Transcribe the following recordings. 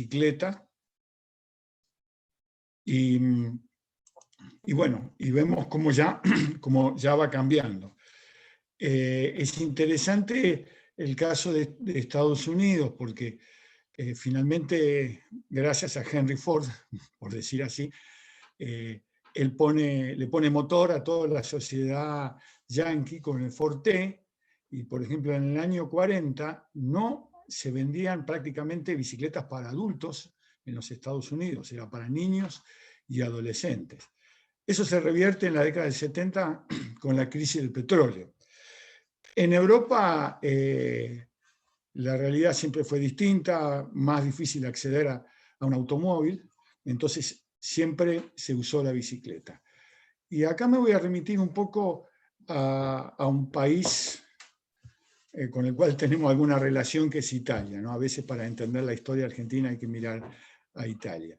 bicicleta. Y bueno, y vemos cómo ya va cambiando. Es interesante el caso de Estados Unidos, porque finalmente, gracias a Henry Ford, por decir así, él le pone motor a toda la sociedad yanqui con el Ford T, y por ejemplo en el año 40 no se vendían prácticamente bicicletas para adultos en los Estados Unidos, era para niños y adolescentes. Eso se revierte en la década del 70 con la crisis del petróleo. En Europa la realidad siempre fue distinta, más difícil acceder a un automóvil, entonces siempre se usó la bicicleta. Y acá me voy a remitir un poco a un país con el cual tenemos alguna relación, que es Italia, ¿no? A veces para entender la historia argentina hay que mirar a Italia.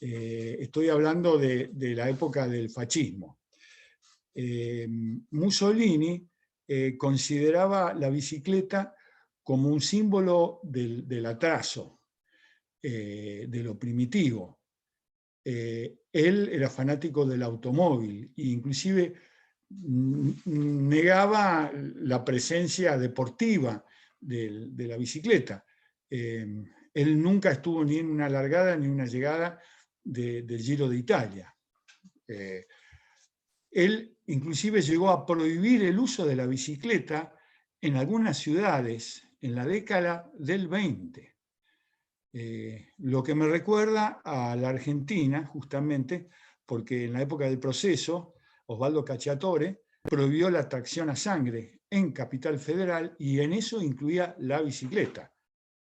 Estoy hablando de la época del fascismo. Mussolini consideraba la bicicleta como un símbolo del atraso, de lo primitivo. Él era fanático del automóvil e inclusive negaba la presencia deportiva de la bicicleta. Él nunca estuvo ni en una largada ni en una llegada del Giro de Italia. Él inclusive llegó a prohibir el uso de la bicicleta en algunas ciudades en la década del 20. Lo que me recuerda a la Argentina, justamente, porque en la época del Proceso, Osvaldo Cacciatore prohibió la tracción a sangre en Capital Federal y en eso incluía la bicicleta.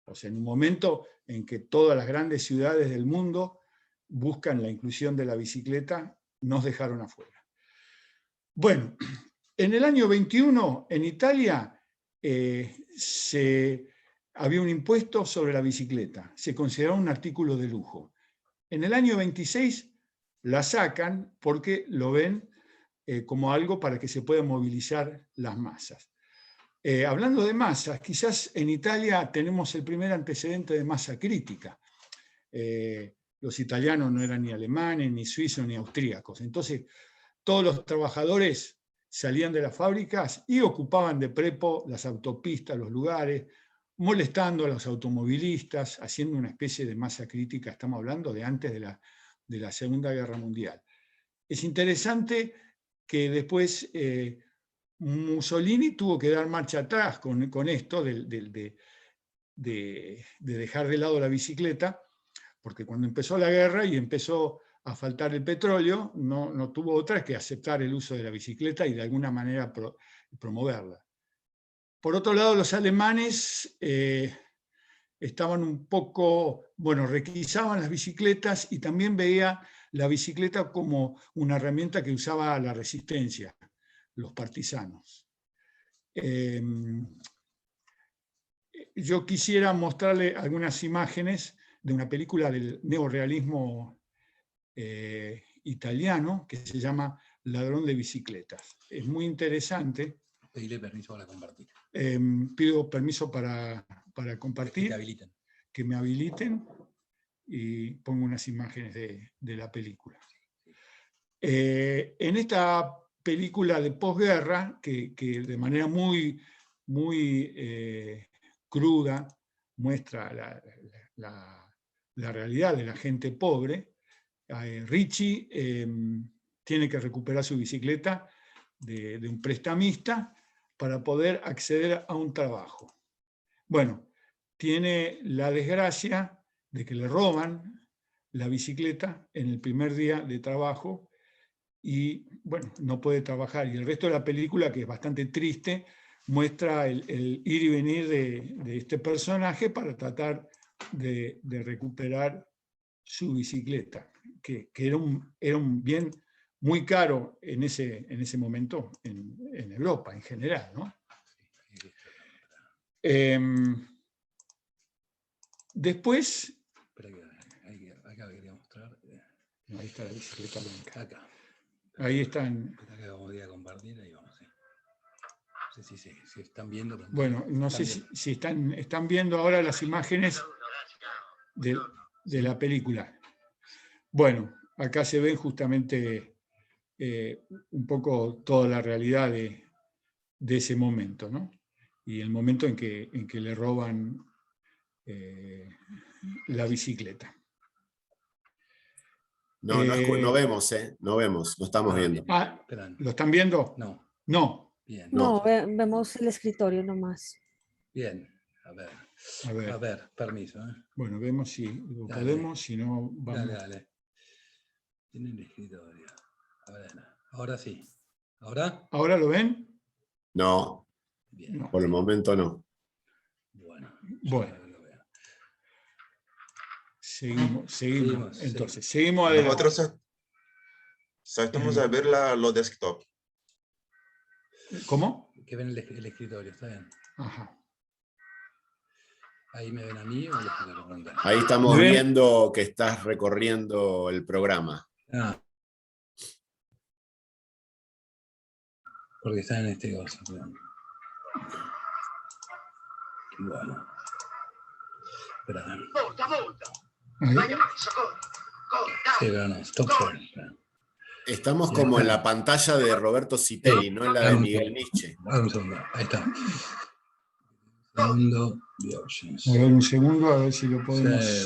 O sea, en un momento en que todas las grandes ciudades del mundo buscan la inclusión de la bicicleta, nos dejaron afuera. Bueno, en el año 21 en Italia había un impuesto sobre la bicicleta, se consideraba un artículo de lujo. En el año 26 la sacan porque lo ven como algo para que se puedan movilizar las masas. Hablando de masas, quizás en Italia tenemos el primer antecedente de masa crítica. Los italianos no eran ni alemanes, ni suizos, ni austríacos. Entonces, todos los trabajadores salían de las fábricas y ocupaban de prepo las autopistas, los lugares, molestando a los automovilistas, haciendo una especie de masa crítica. Estamos hablando de antes de la Segunda Guerra Mundial. Es interesante que después Mussolini tuvo que dar marcha atrás con esto de dejar de lado la bicicleta, porque cuando empezó la guerra y empezó a faltar el petróleo, no tuvo otra que aceptar el uso de la bicicleta y de alguna manera promoverla. Por otro lado, los alemanes estaban un poco, requisaban las bicicletas y también veía la bicicleta como una herramienta que usaba la resistencia, los partisanos. Yo quisiera mostrarle algunas imágenes de una película del neorrealismo italiano que se llama Ladrón de bicicletas. Es muy interesante. Pedirle permiso para compartir. Pido permiso para compartir. Que te habiliten. Que me habiliten y pongo unas imágenes de la película. En esta película de posguerra, que de manera muy cruda muestra la realidad de la gente pobre, Ricci tiene que recuperar su bicicleta de un prestamista para poder acceder a un trabajo. Bueno, tiene la desgracia de que le roban la bicicleta en el primer día de trabajo y, no puede trabajar. Y el resto de la película, que es bastante triste, muestra el ir y venir de este personaje para tratar de recuperar su bicicleta, que era un bien muy caro en ese momento en Europa en general, ¿no? Después... Acá quería mostrar. Ahí está la bicicleta blanca. Acá. Ahí están. Acá vamos a compartir, ahí vamos. No sé si están viendo. Bueno, no sé si están viendo ahora las imágenes de la película. Bueno, acá se ven justamente un poco toda la realidad de ese momento, ¿no? Y el momento en que le roban la bicicleta. No, no vemos, no vemos, no estamos viendo. ¿Lo están viendo? No. No. Bien. No, vemos el escritorio nomás. Bien, a ver, permiso. Bueno, vemos si lo podemos, si no, vamos. Dale. Tiene el escritorio. A ver, ahora sí. ¿Ahora? ¿Ahora lo ven? No, Bien. por el momento no. Bueno. Lo veo. Seguimos. Entonces, seguimos adelante. Nosotros estamos a ver los desktop. ¿Cómo? Que ven el escritorio, está bien. Ajá. Ahí me ven a mí o el escritorio. Ahí estamos viendo que estás recorriendo el programa. Porque está en este gozo. Bueno. Espera. Sí, pero no, stop. Estamos como en la pantalla de Roberto Citelli, no en la de Miguel Nietzsche. Un segundo, ahí está. Segundo, A ver, un segundo, a ver si lo podemos.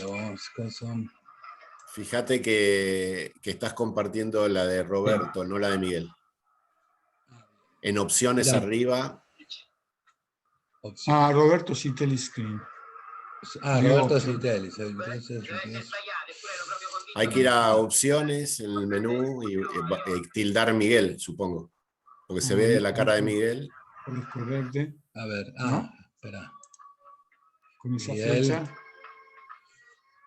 Fíjate que estás compartiendo la de Roberto, no la de Miguel. En opciones arriba. Roberto Citelli Screen. Roberto Citelli. Hay que ir a opciones en el menú y tildar Miguel, supongo. Porque se ve la cara de Miguel. Puedes correrte. A ver, espera. Con esa Miguel. flecha.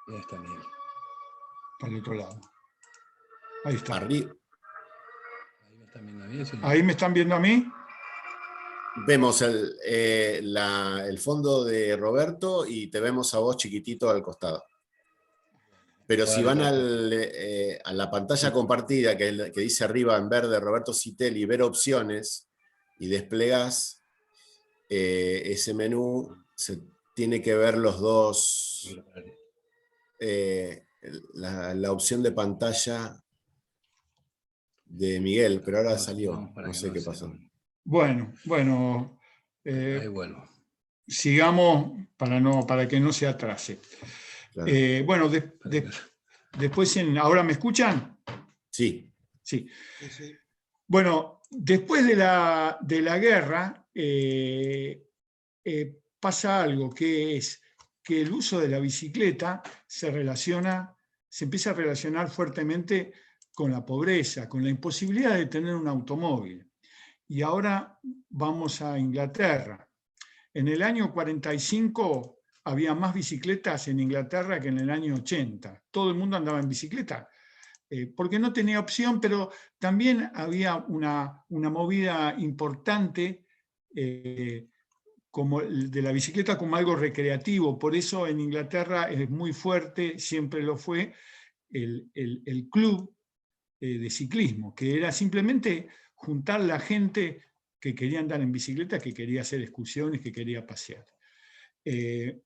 Ya está Miguel. Para el otro lado. Ahí está. Arriba. ¿Ahí me están viendo a mí? Vemos el fondo de Roberto y te vemos a vos chiquitito al costado. Pero si van a la pantalla compartida que dice arriba en verde Roberto Citelli, ver opciones y desplegás ese menú, se tiene que ver los dos, la opción de pantalla de Miguel, pero ahora salió, no sé qué pasó. Bueno, ahí vuelvo. Sigamos para que no se atrase. Claro. Bueno, después, ¿ahora me escuchan? Sí. Sí. Bueno, después de la guerra pasa algo, que es que el uso de la bicicleta se empieza a relacionar fuertemente con la pobreza, con la imposibilidad de tener un automóvil. Y ahora vamos a Inglaterra. En el año 45 había más bicicletas en Inglaterra que en el año 80. Todo el mundo andaba en bicicleta, porque no tenía opción, pero también había una movida importante como de la bicicleta como algo recreativo. Por eso en Inglaterra es muy fuerte, siempre lo fue, el club de ciclismo, que era simplemente juntar la gente que quería andar en bicicleta, que quería hacer excursiones, que quería pasear.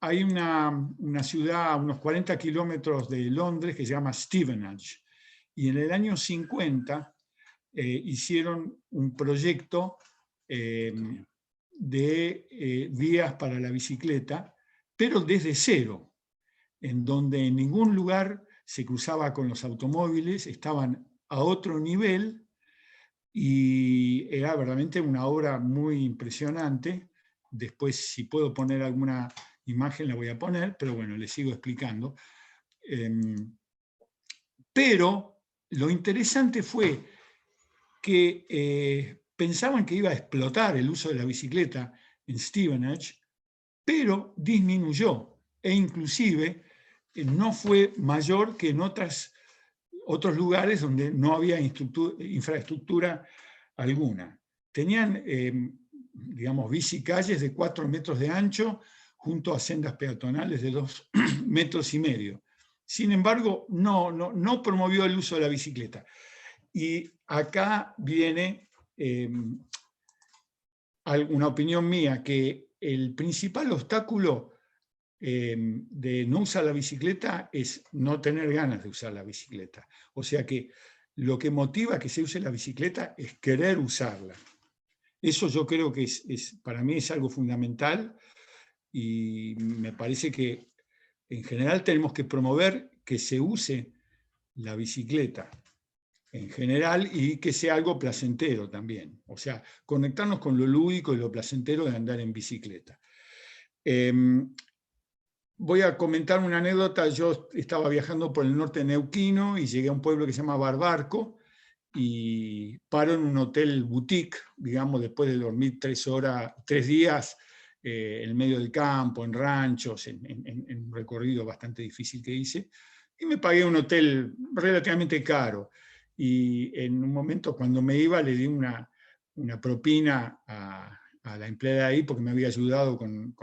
Hay una ciudad a unos 40 kilómetros de Londres que se llama Stevenage, y en el año 50 hicieron un proyecto de vías para la bicicleta, pero desde cero, en donde en ningún lugar se cruzaba con los automóviles, estaban a otro nivel, y era verdaderamente una obra muy impresionante. Después, si puedo poner alguna imagen, la voy a poner, pero bueno, les sigo explicando. Pero lo interesante fue que pensaban que iba a explotar el uso de la bicicleta en Stevenage, pero disminuyó, e inclusive no fue mayor que en otros lugares donde no había infraestructura alguna. Tenían, digamos, bicicalles de 4 metros de ancho junto a sendas peatonales de 2,5 metros. Sin embargo, no promovió el uso de la bicicleta. Y acá viene una opinión mía, que el principal obstáculo de no usar la bicicleta es no tener ganas de usar la bicicleta. O sea que lo que motiva que se use la bicicleta es querer usarla. Eso yo creo que para mí es algo fundamental y me parece que en general tenemos que promover que se use la bicicleta en general y que sea algo placentero también. O sea, conectarnos con lo lúdico y lo placentero de andar en bicicleta. Voy a comentar una anécdota. Yo estaba viajando por el norte neuquino y llegué a un pueblo que se llama Barbarco y paro en un hotel boutique, digamos, después de dormir 3 días en medio del campo, en ranchos, en un recorrido bastante difícil que hice, y me pagué un hotel relativamente caro. Y en un momento, cuando me iba, le di una propina a la empleada ahí porque me había ayudado con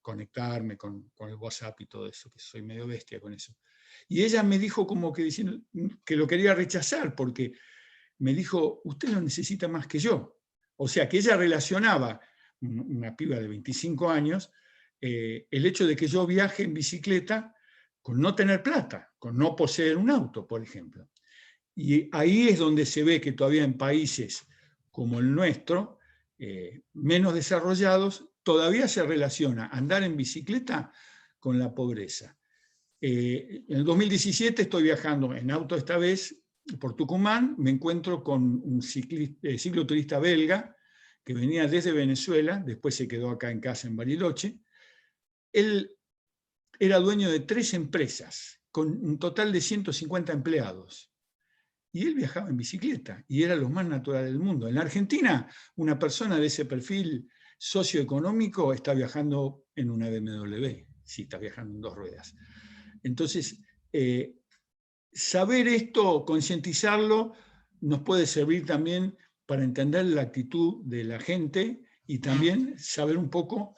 conectarme con el WhatsApp y todo eso, que soy medio bestia con eso. Y ella me dijo como que diciendo que lo quería rechazar porque me dijo, usted lo necesita más que yo. O sea, que ella relacionaba, una piba de 25 años, el hecho de que yo viaje en bicicleta con no tener plata, con no poseer un auto, por ejemplo. Y ahí es donde se ve que todavía en países como el nuestro, menos desarrollados, todavía se relaciona andar en bicicleta con la pobreza. En el 2017 estoy viajando en auto esta vez por Tucumán, me encuentro con un cicloturista belga que venía desde Venezuela, después se quedó acá en casa en Bariloche. Él era dueño de 3 empresas, con un total de 150 empleados. Y él viajaba en bicicleta, y era lo más natural del mundo. En la Argentina, una persona de ese perfil socioeconómico está viajando en una BMW, si está viajando en 2 ruedas. Entonces, saber esto, concientizarlo, nos puede servir también para entender la actitud de la gente y también saber un poco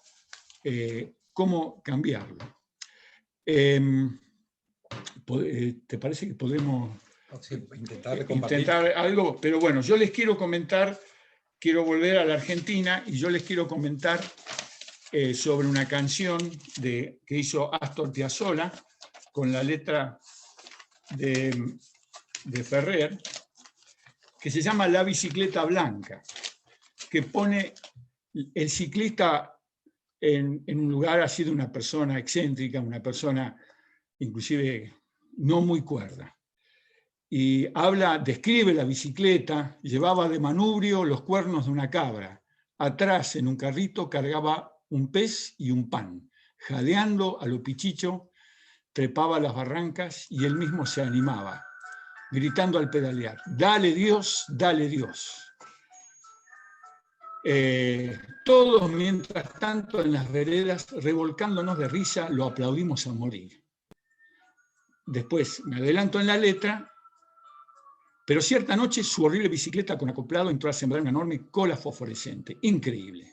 cómo cambiarlo. ¿Te parece que podemos intentar algo? Pero bueno, yo les quiero comentar, quiero volver a la Argentina y yo les quiero comentar sobre una canción que hizo Astor Piazzolla con la letra de Ferrer, que se llama La bicicleta blanca, que pone el ciclista en un lugar, ha sido una persona excéntrica, una persona inclusive no muy cuerda. Y describe la bicicleta, llevaba de manubrio los cuernos de una cabra, atrás en un carrito cargaba un pez y un pan, jadeando a lo pichicho, trepaba las barrancas y él mismo se animaba, gritando al pedalear, dale Dios, dale Dios. Todos, mientras tanto, en las veredas, revolcándonos de risa, lo aplaudimos a morir. Después, me adelanto en la letra, pero cierta noche su horrible bicicleta con acoplado entró a sembrar una enorme cola fosforescente. Increíble.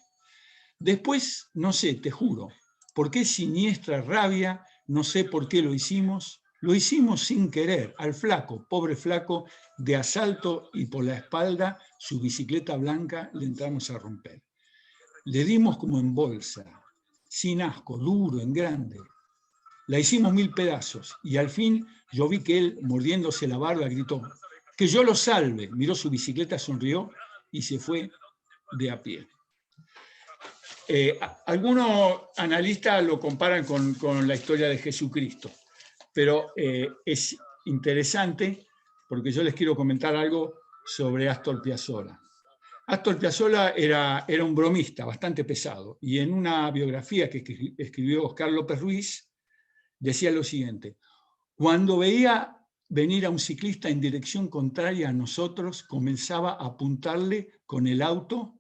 Después, no sé, te juro, por qué siniestra rabia, no sé por qué lo hicimos sin querer, al flaco, pobre flaco, de asalto y por la espalda, su bicicleta blanca le entramos a romper. Le dimos como en bolsa, sin asco, duro, en grande. La hicimos 1000 pedazos y al fin yo vi que él, mordiéndose la barba, gritó, que yo lo salve. Miró su bicicleta, sonrió y se fue de a pie. Algunos analistas lo comparan con la historia de Jesucristo, pero es interesante porque yo les quiero comentar algo sobre Astor Piazzolla. Astor Piazzolla era un bromista bastante pesado y en una biografía que escribió Oscar López Ruiz decía lo siguiente: cuando veía venir a un ciclista en dirección contraria a nosotros, comenzaba a apuntarle con el auto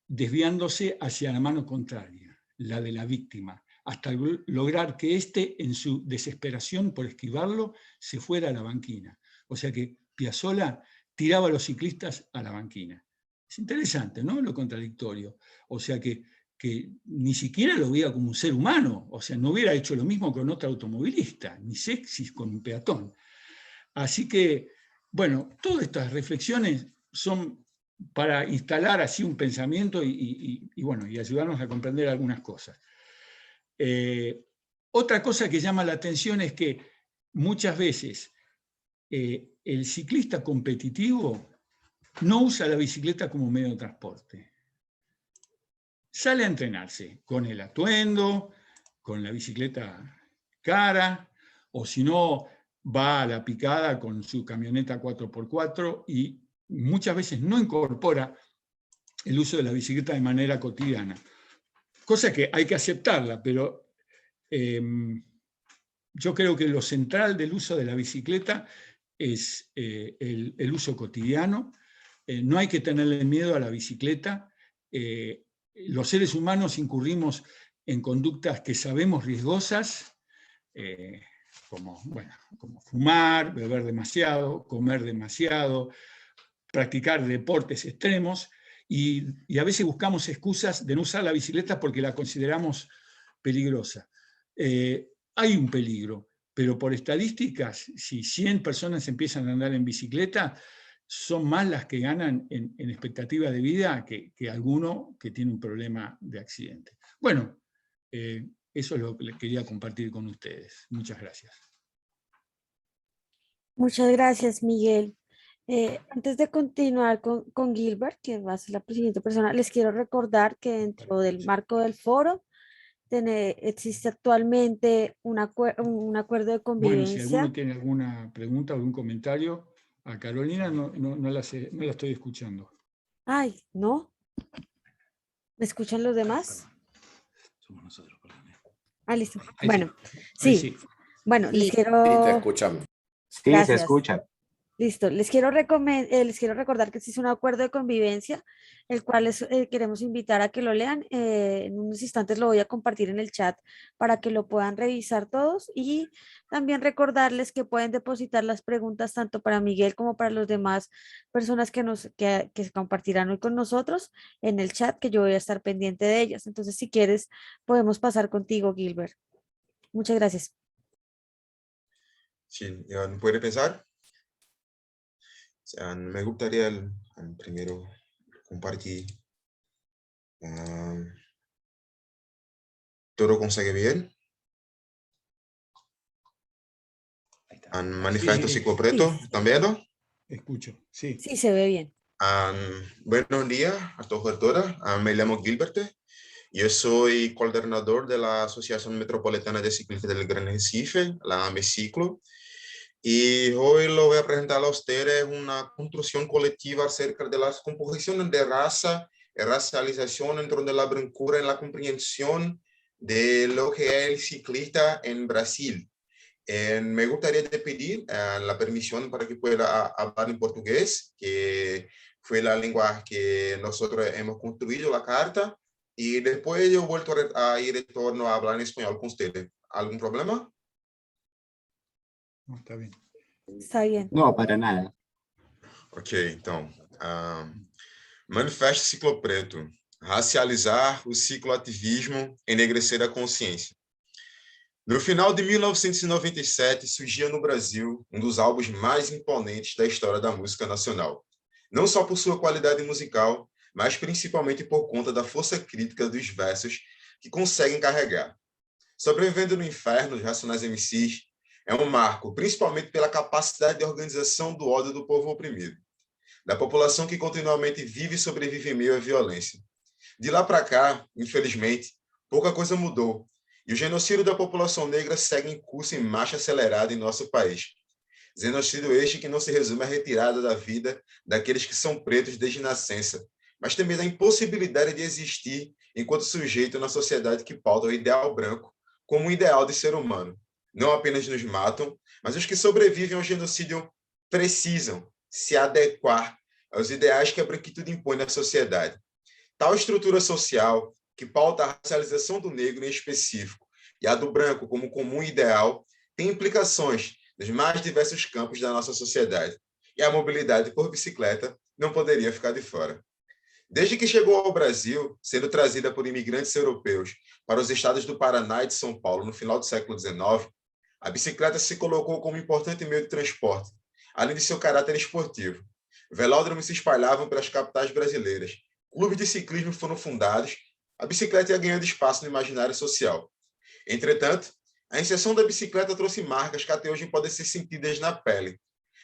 desviándose hacia la mano contraria, la de la víctima, hasta lograr que éste, en su desesperación por esquivarlo, se fuera a la banquina. O sea que Piazzolla tiraba a los ciclistas a la banquina. Es interesante, ¿no? Lo contradictorio. O sea que ni siquiera lo veía como un ser humano, o sea, no hubiera hecho lo mismo con otro automovilista, ni sexy con un peatón. Así que, bueno, todas estas reflexiones son para instalar así un pensamiento y ayudarnos a comprender algunas cosas. Otra cosa que llama la atención es que muchas veces el ciclista competitivo no usa la bicicleta como medio de transporte. Sale a entrenarse con el atuendo, con la bicicleta cara, o si no, va a la picada con su camioneta 4x4 y muchas veces no incorpora el uso de la bicicleta de manera cotidiana. Cosa que hay que aceptarla, pero yo creo que lo central del uso de la bicicleta es el uso cotidiano. No hay que tenerle miedo a la bicicleta. Los seres humanos incurrimos en conductas que sabemos riesgosas, como fumar, beber demasiado, comer demasiado, practicar deportes extremos, y a veces buscamos excusas de no usar la bicicleta porque la consideramos peligrosa. Hay un peligro, pero por estadísticas, si 100 personas empiezan a andar en bicicleta, son más las que ganan en expectativa de vida que alguno que tiene un problema de accidente. Bueno, eso es lo que quería compartir con ustedes. Muchas gracias. Muchas gracias, Miguel. Antes de continuar con Gilbert, que va a ser la siguiente persona, les quiero recordar que dentro del marco del foro existe actualmente un acuerdo de Bueno, si alguno convivencia. tiene alguna pregunta o algún comentario, a Carolina no la estoy escuchando. Ay, ¿no? ¿Me escuchan los demás? Somos nosotros, perdón. Ah, listo. Ahí Bueno, Ahí sí. Bueno, les Sí, te quiero... escuchamos. Sí, se Gracias. escucha. Listo, les quiero recordar que existe un acuerdo de convivencia, el cual queremos invitar a que lo lean. En unos instantes lo voy a compartir en el chat para que lo puedan revisar todos, y también recordarles que pueden depositar las preguntas tanto para Miguel como para las demás personas que se compartirán hoy con nosotros en el chat, que yo voy a estar pendiente de ellas. Entonces, si quieres, podemos pasar contigo, Gilbert. Muchas gracias. Sí, ¿puede pensar? Me gustaría primero compartir. ¿Todo consegue bien? Ahí está. Manifiesto Sí, Ciclo Preto, sí. ¿están viendo? Escucho, sí. Sí, se ve bien. Buenos días a todos y a todas. Me llamo Gilbert. Yo soy coordinador de la Asociación Metropolitana de Ciclistas del Gran Recife, la AMECiclo. Y hoy lo voy a presentar a ustedes una construcción colectiva acerca de las composiciones de raza y racialización dentro de la blancura en la comprensión de lo que es el ciclista en Brasil. Me gustaría pedir la permisión para que pueda hablar en portugués, que fue la lengua que nosotros hemos construido la carta, y después yo vuelto a ir en torno a hablar en español con ustedes. ¿Algún problema? No, está bien. Está bien. No, para nada. Ok, então. Manifesto Ciclo Preto. Racializar o cicloativismo, enegrecer a consciência. No final de 1997, surgia no Brasil um dos álbuns mais imponentes da história da música nacional. Não só por sua qualidade musical, mas principalmente por conta da força crítica dos versos que conseguem carregar. Sobrevivendo no Inferno, os Racionais MCs é um marco, principalmente pela capacidade de organização do ódio do povo oprimido, da população que continuamente vive e sobrevive em meio à violência. De lá para cá, infelizmente, pouca coisa mudou, e o genocídio da população negra segue em curso em marcha acelerada em nosso país. Genocídio este que não se resume à retirada da vida daqueles que são pretos desde nascença, mas também da impossibilidade de existir enquanto sujeito na sociedade que pauta o ideal branco como um ideal de ser humano. Não apenas nos matam, mas os que sobrevivem ao genocídio precisam se adequar aos ideais que a branquitude impõe na sociedade. Tal estrutura social, que pauta a racialização do negro em específico e a do branco como comum ideal, tem implicações nos mais diversos campos da nossa sociedade. E a mobilidade por bicicleta não poderia ficar de fora. Desde que chegou ao Brasil, sendo trazida por imigrantes europeus para os estados do Paraná e de São Paulo no final do século XIX, a bicicleta se colocou como importante meio de transporte, além de seu caráter esportivo. Velódromos se espalhavam pelas capitais brasileiras, clubes de ciclismo foram fundados, a bicicleta ia ganhando espaço no imaginário social. Entretanto, A inserção da bicicleta trouxe marcas que até hoje podem ser sentidas na pele.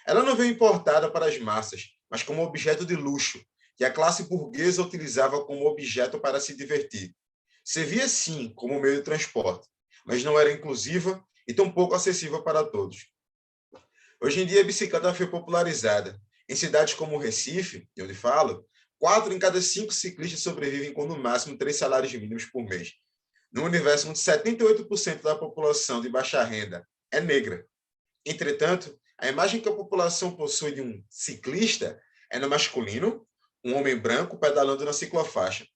Ela não veio importada para as massas, mas como objeto de luxo, que a classe burguesa utilizava como objeto para se divertir. Servia, sim, como meio de transporte, mas não era inclusiva e tampouco acessível para todos. Hoje em dia, a bicicleta foi popularizada. Em cidades como Recife, de onde falo, 4 em cada 5 ciclistas sobrevivem com, no máximo, 3 salários mínimos por mês. No universo onde 78% da população de baixa renda é negra. Entretanto, a imagem que a população possui de um ciclista é no masculino, um homem branco pedalando na ciclofaixa.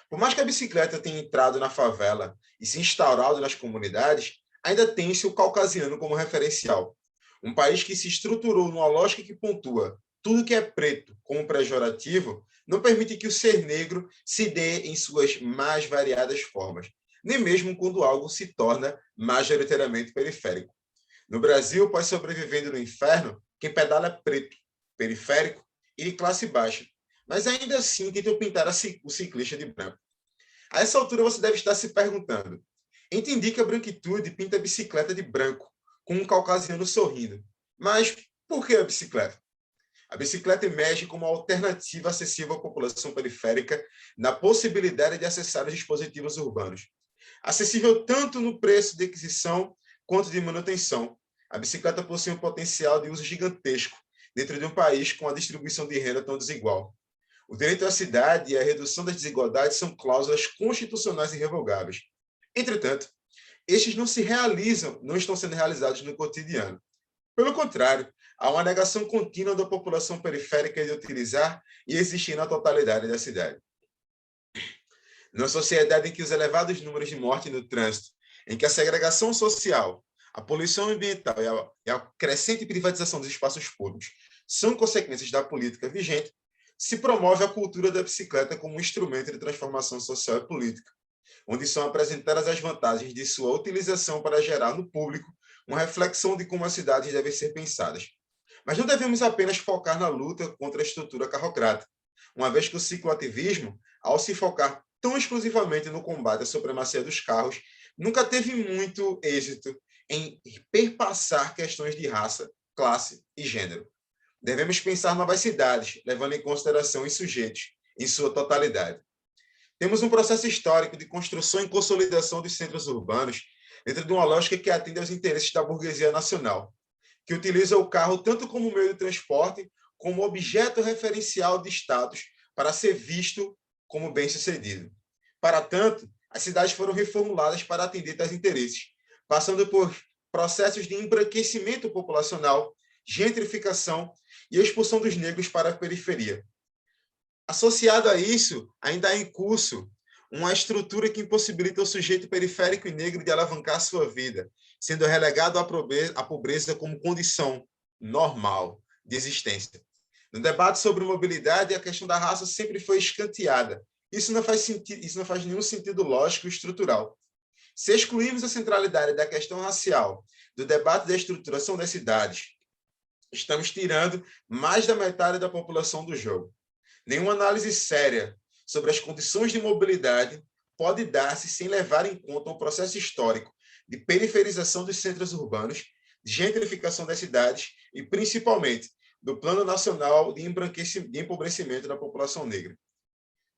Por mais que a bicicleta tenha entrado na favela e se instaurado nas comunidades, ainda tem-se o caucasiano como referencial. Um país que se estruturou numa lógica que pontua tudo que é preto como pejorativo não permite que o ser negro se dê em suas mais variadas formas, nem mesmo quando algo se torna majoritariamente periférico. No Brasil, pode sobrevivendo no inferno quem pedala é preto, periférico e de classe baixa, mas ainda assim tentam pintar o ciclista de branco. A essa altura você deve estar se perguntando: entendi que a branquitude pinta a bicicleta de branco, com um caucasiano sorrindo, mas por que a bicicleta? A bicicleta emerge como uma alternativa acessível à população periférica na possibilidade de acessar os dispositivos urbanos. Acessível tanto no preço de aquisição quanto de manutenção, a bicicleta possui um potencial de uso gigantesco dentro de um país com a distribuição de renda tão desigual. O direito à cidade e a redução das desigualdades são cláusulas constitucionais irrevogáveis. Entretanto, estes não estão sendo realizados no cotidiano. Pelo contrário, há uma negação contínua da população periférica de utilizar e existir na totalidade da cidade. Numa sociedade em que os elevados números de morte no trânsito, em que a segregação social, a poluição ambiental e a crescente privatização dos espaços públicos são consequências da política vigente, se promove a cultura da bicicleta como um instrumento de transformação social e política, onde são apresentadas as vantagens de sua utilização para gerar no público uma reflexão de como as cidades devem ser pensadas. Mas não devemos apenas focar na luta contra a estrutura carrocrata, uma vez que o cicloativismo, ao se focar tão exclusivamente no combate à supremacia dos carros, nunca teve muito êxito em perpassar questões de raça, classe e gênero. Devemos pensar novas cidades, levando em consideração os sujeitos, em sua totalidade. Temos um processo histórico de construção e consolidação dos centros urbanos dentro de uma lógica que atende aos interesses da burguesia nacional, que utiliza o carro tanto como meio de transporte, como objeto referencial de status para ser visto como bem-sucedido. Para tanto, as cidades foram reformuladas para atender tais interesses, passando por processos de embranquecimento populacional, gentrificação e expulsão dos negros para a periferia. Associado a isso, ainda há em curso uma estrutura que impossibilita o sujeito periférico e negro de alavancar sua vida, sendo relegado à pobreza como condição normal de existência. No debate sobre mobilidade, a questão da raça sempre foi escanteada. Isso não faz nenhum sentido lógico e estrutural. Se excluirmos a centralidade da questão racial do debate da estruturação das cidades, estamos tirando mais da metade da população do jogo. Nenhuma análise séria sobre as condições de mobilidade pode dar-se sem levar em conta um processo histórico de periferização dos centros urbanos, de gentrificação das cidades e, principalmente, do Plano Nacional de Empobrecimento da População Negra.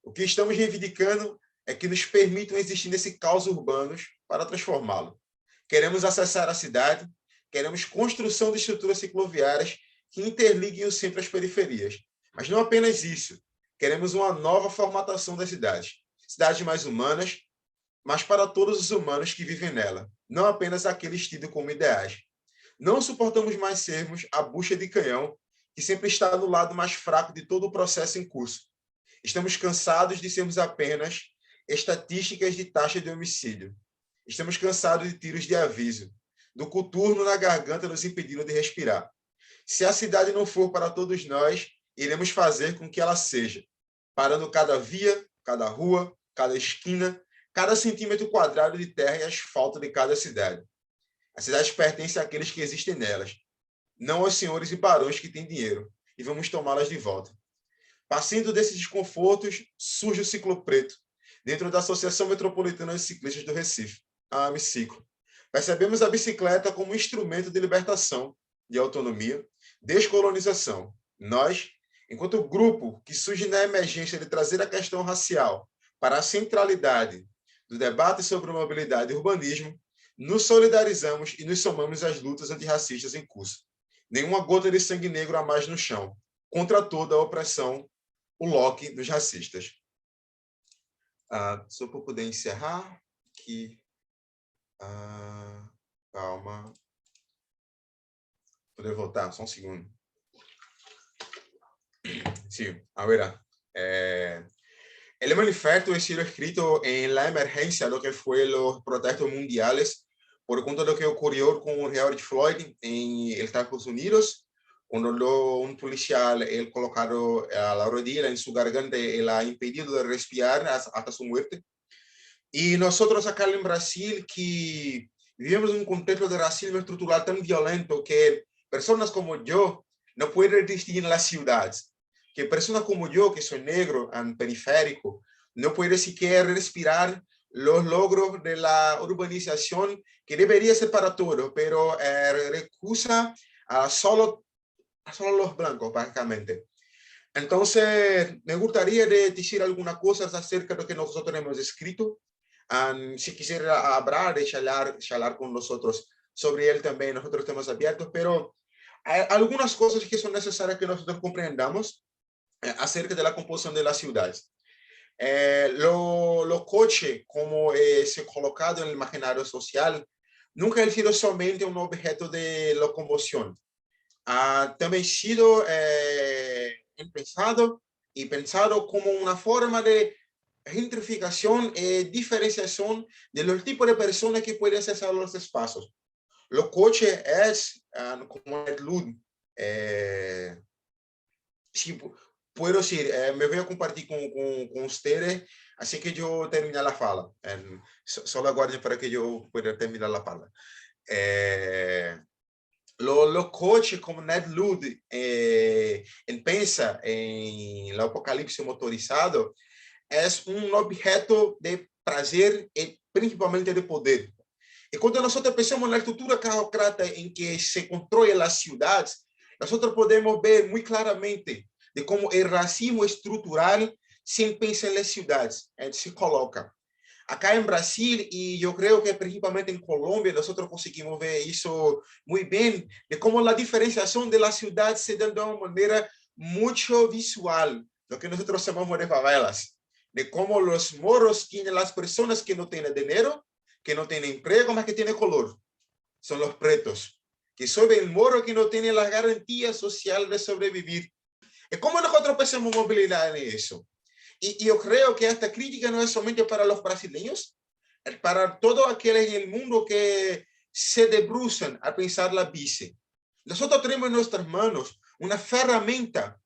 O que estamos reivindicando é que nos permitam existir nesse caos urbano para transformá-lo. Queremos acessar a cidade, queremos construção de estruturas cicloviárias que interliguem o centro às periferias. Mas não apenas isso. Queremos uma nova formatação das cidades. Cidades mais humanas, mas para todos os humanos que vivem nela, não apenas aqueles tidos como ideais. Não suportamos mais sermos a bucha de canhão que sempre está no lado mais fraco de todo o processo em curso. Estamos cansados de sermos apenas estatísticas de taxa de homicídio. Estamos cansados de tiros de aviso, do coturno na garganta nos impedindo de respirar. Se a cidade não for para todos nós, iremos fazer com que ela seja, parando cada via, cada rua, cada esquina, cada centímetro quadrado de terra e asfalto de cada cidade. As cidades pertencem àqueles que existem nelas, não aos senhores e barões que têm dinheiro, e vamos tomá-las de volta. Passando desses desconfortos, surge o Ciclo Preto, dentro da Associação Metropolitana de Ciclistas do Recife, a AMCiclo, percebemos a bicicleta como um instrumento de libertação, de autonomia, descolonização. Nós, enquanto grupo que surge na emergência de trazer a questão racial para a centralidade do debate sobre mobilidade e urbanismo, nos solidarizamos e nos somamos às lutas antirracistas em curso. Nenhuma gota de sangue negro a mais no chão, contra toda a opressão, o Locke dos racistas. Só para poder encerrar, que calma. Poder voltar, só um segundo. Sí, a ver. El manifiesto ha sido escrito en la emergencia, lo que fue los protestos mundiales, por cuenta de lo que ocurrió con George Floyd en Estados Unidos, cuando un policial él colocado a la rodilla en su garganta, él ha impedido de respirar hasta su muerte. Y nosotros acá en Brasil, que vivimos en un contexto de racismo estructural tan violento que personas como yo no pueden existir en las ciudades, que personas como yo, que soy negro, periférico, no pueden siquiera respirar los logros de la urbanización, que debería ser para todos, pero recusa a solo los blancos, básicamente. Entonces, me gustaría decir algunas cosas acerca de lo que nosotros hemos escrito. Si quisiera hablar, de charlar con nosotros sobre él también, nosotros estamos abiertos, pero hay algunas cosas que son necesarias que nosotros comprendamos acerca de la composición de las ciudades. Los coches, como se colocado en el imaginario social, nunca han sido solamente un objeto de locomoción. También ha sido pensado como una forma de gentrificación y diferenciación de los tipos de personas que pueden acceder a los espacios. Los coches es como el luz. Sí, puedo decir, me voy a compartir con ustedes, así que yo termine la fala. Solo aguarden para que yo pueda terminar la fala. Los coches como Ned Ludd pensa en el apocalipsis motorizado, es un objeto de prazer y principalmente de poder. Y cuando nosotros pensamos en la estructura carrocrata en que se construyen las ciudades, nosotros podemos ver muy claramente de cómo el racismo estructural se pensa en las ciudades, se coloca. Acá en Brasil, y yo creo que principalmente en Colombia, nosotros conseguimos ver eso muy bien, de cómo la diferenciación de la ciudad se da de una manera mucho visual, lo que nosotros llamamos de favelas, de cómo los moros tienen las personas que no tienen dinero, que no tienen empleo, más que tienen color. Son los pretos, que sobre el moro que no tiene la garantía social de sobrevivir. ¿Y cómo nosotros pensamos movilidad en eso? Y yo creo que esta crítica no es solamente para los brasileños, es para todos aquellos en el mundo que se debruzan a pensar la bici. Nosotros tenemos en nuestras manos una herramienta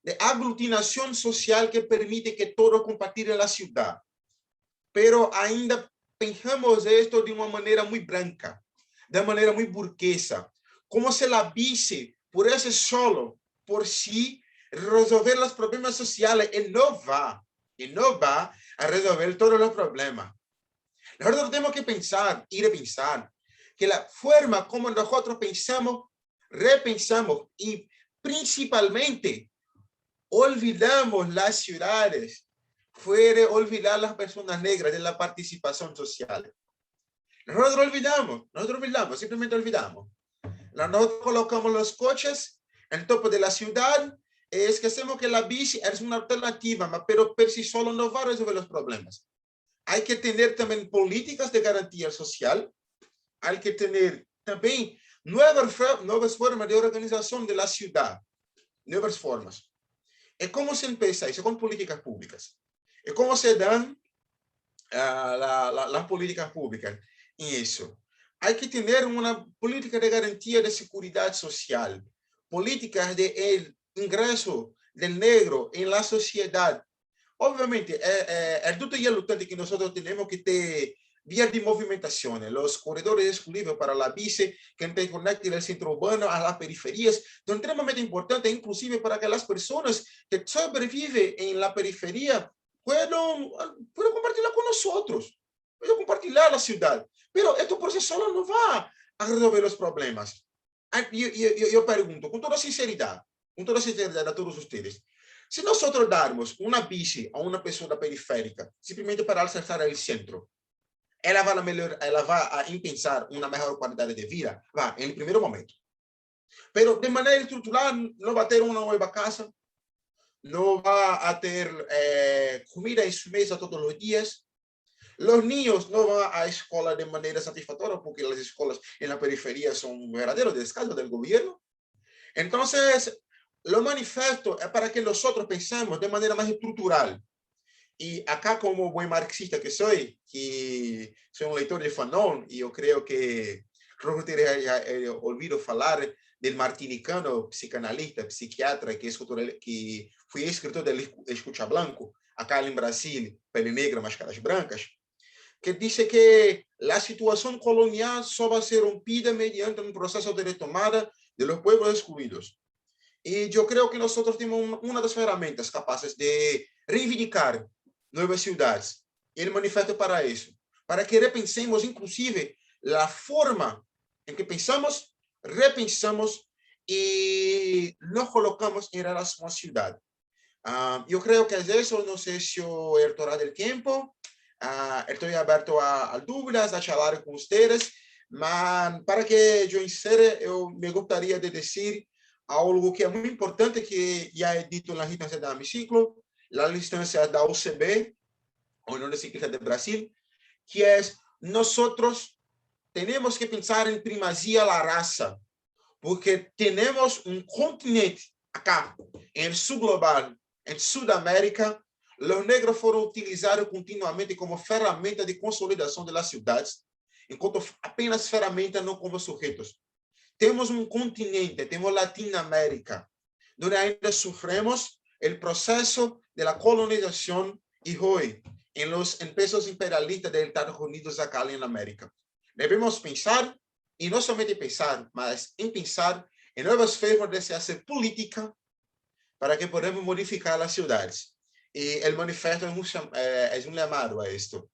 de aglutinación social que permite que todos compartan la ciudad. Pero ainda pensamos esto de una manera muy blanca, de una manera muy burguesa, como si la bici, por ese solo, por sí, resolver los problemas sociales, y no va a resolver todos los problemas. Nosotros tenemos que pensar y repensar que la forma como nosotros pensamos, repensamos y principalmente olvidamos las ciudades, fue olvidar las personas negras de la participación social. Nosotros olvidamos, simplemente olvidamos. Nosotros colocamos los coches en el topo de la ciudad, esquecemos que la bici es una alternativa, pero por sí solo no va a resolver los problemas. Hay que tener también políticas de garantía social, hay que tener también nuevas formas de organización de la ciudad, nuevas formas. ¿Y cómo se empieza eso? Con políticas públicas. ¿Y cómo se dan las políticas públicas? Y eso. Hay que tener una política de garantía de seguridad social, políticas de ingreso del negro en la sociedad. Obviamente, el tuto y el lutante que nosotros tenemos que tener vías de movimentación, los corredores exclusivos para la bici que interconecten el centro urbano a las periferias, son extremadamente importantes, inclusive para que las personas que sobreviven en la periferia puedan compartirla con nosotros. puedo compartilhar la ciudad, pero esto por sí solo no va a resolver los problemas. Yo pregunto, con toda sinceridad a todos ustedes, si nosotros damos una bici a una persona periférica, simplemente para acertar el centro, ela vai a impensar una mejor calidad de vida, va, en el primer momento. Pero de manera estructural no va a tener una nueva casa, no va a tener comida en su mesa todos los días. Los niños no van a escuela de manera satisfactoria porque las escuelas en la periferia son un verdadero descaso del gobierno. Entonces, lo manifiesto es para que nosotros pensemos de manera más estructural. Y acá, como buen marxista que soy un lector de Fanon, y yo creo que Rojo olvido hablar del martinicano psicanalista, psiquiatra, que fue escritor del Escucha Blanco, acá en Brasil, Pele Negra, Máscaras Brancas, que dice que la situación colonial solo va a ser rompida mediante un proceso de retomada de los pueblos excluidos. Y yo creo que nosotros tenemos una de las herramientas capaces de reivindicar nuevas ciudades. El manifiesto para eso, para que repensemos inclusive la forma en que pensamos, repensamos y nos colocamos en relación a ciudad. Yo creo que es eso, no sé si yo he tornado el tiempo, estoy abierto a dudas, a charlar con ustedes, mas para que yo encierre, yo me gustaría de decir algo que es muy importante, que ya he dicho en la instancia de mi ciclo, la instancia de UCB, Unión de Ciclistas de Brasil, que es nosotros tenemos que pensar en primacía de la raza, porque tenemos un continente acá, en el subglobal, en Sudamérica. Los negros fueron utilizados continuamente como ferramenta de consolidación de las ciudades, enquanto apenas ferramenta, no como sujetos. Tenemos un continente, tenemos Latinoamérica, donde ainda sufremos el proceso de la colonización y hoy en los empresas imperialistas de Estados Unidos acá en América. Debemos pensar, y no solamente pensar, mas en pensar en nuevas formas de hacer política para que podamos modificar las ciudades. Y el manifiesto es un llamado a esto.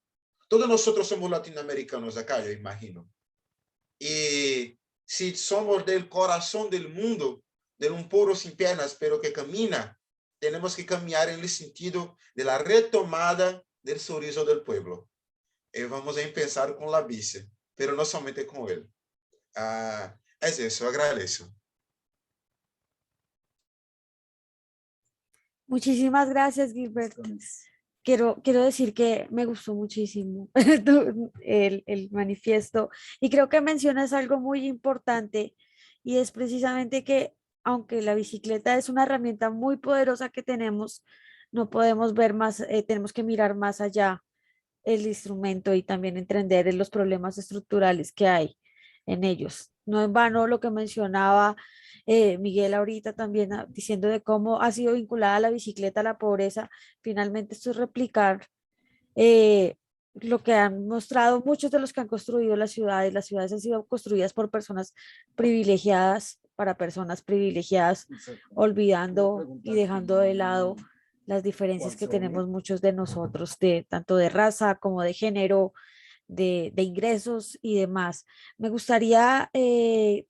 Todos nosotros somos latinoamericanos acá, yo imagino. Y si somos del corazón del mundo, de un pueblo sin piernas, pero que camina, tenemos que caminar en el sentido de la retomada del sorriso del pueblo. Y vamos a empezar con la bici, pero no solamente con él. Es eso, agradezco. Muchísimas gracias, Gilbert. Quiero decir que me gustó muchísimo el manifiesto y creo que mencionas algo muy importante y es precisamente que aunque la bicicleta es una herramienta muy poderosa que tenemos, no podemos ver más, tenemos que mirar más allá el instrumento y también entender los problemas estructurales que hay en ellos. No en vano lo que mencionaba Miguel ahorita también diciendo de cómo ha sido vinculada la bicicleta a la pobreza. Finalmente esto es replicar lo que han mostrado muchos de los que han construido las ciudades. Las ciudades han sido construidas por personas privilegiadas, para personas privilegiadas, olvidando y dejando de lado las diferencias que tenemos muchos de nosotros, de tanto de raza como de género, de ingresos y demás. Me gustaría,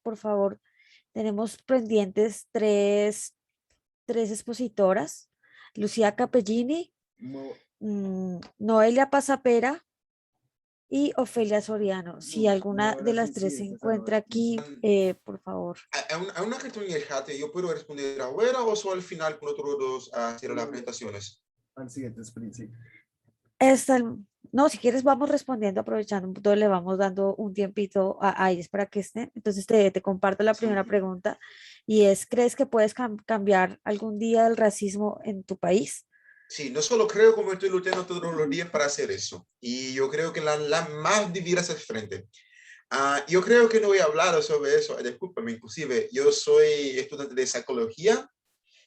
por favor, tenemos pendientes tres expositoras, Lucía Capellini, Noelia Pasapera y Ofelia Soriano. Si alguna de las tres se encuentra aquí, por favor. Hay una cuestión en el chat, ¿yo puedo responder ahora o solo al final con otros dos a hacer las presentaciones? Al siguiente sprint, sí. No, si quieres vamos respondiendo, aprovechando un poco, le vamos dando un tiempito a ellos para que estén. Entonces te comparto la primera pregunta y es, ¿crees que puedes cambiar algún día el racismo en tu país? Sí, no solo creo, como estoy luchando todos los días para hacer eso. Y yo creo que la más debiera hacer frente. Yo creo que no he hablado sobre eso, discúlpame, inclusive yo soy estudiante de psicología,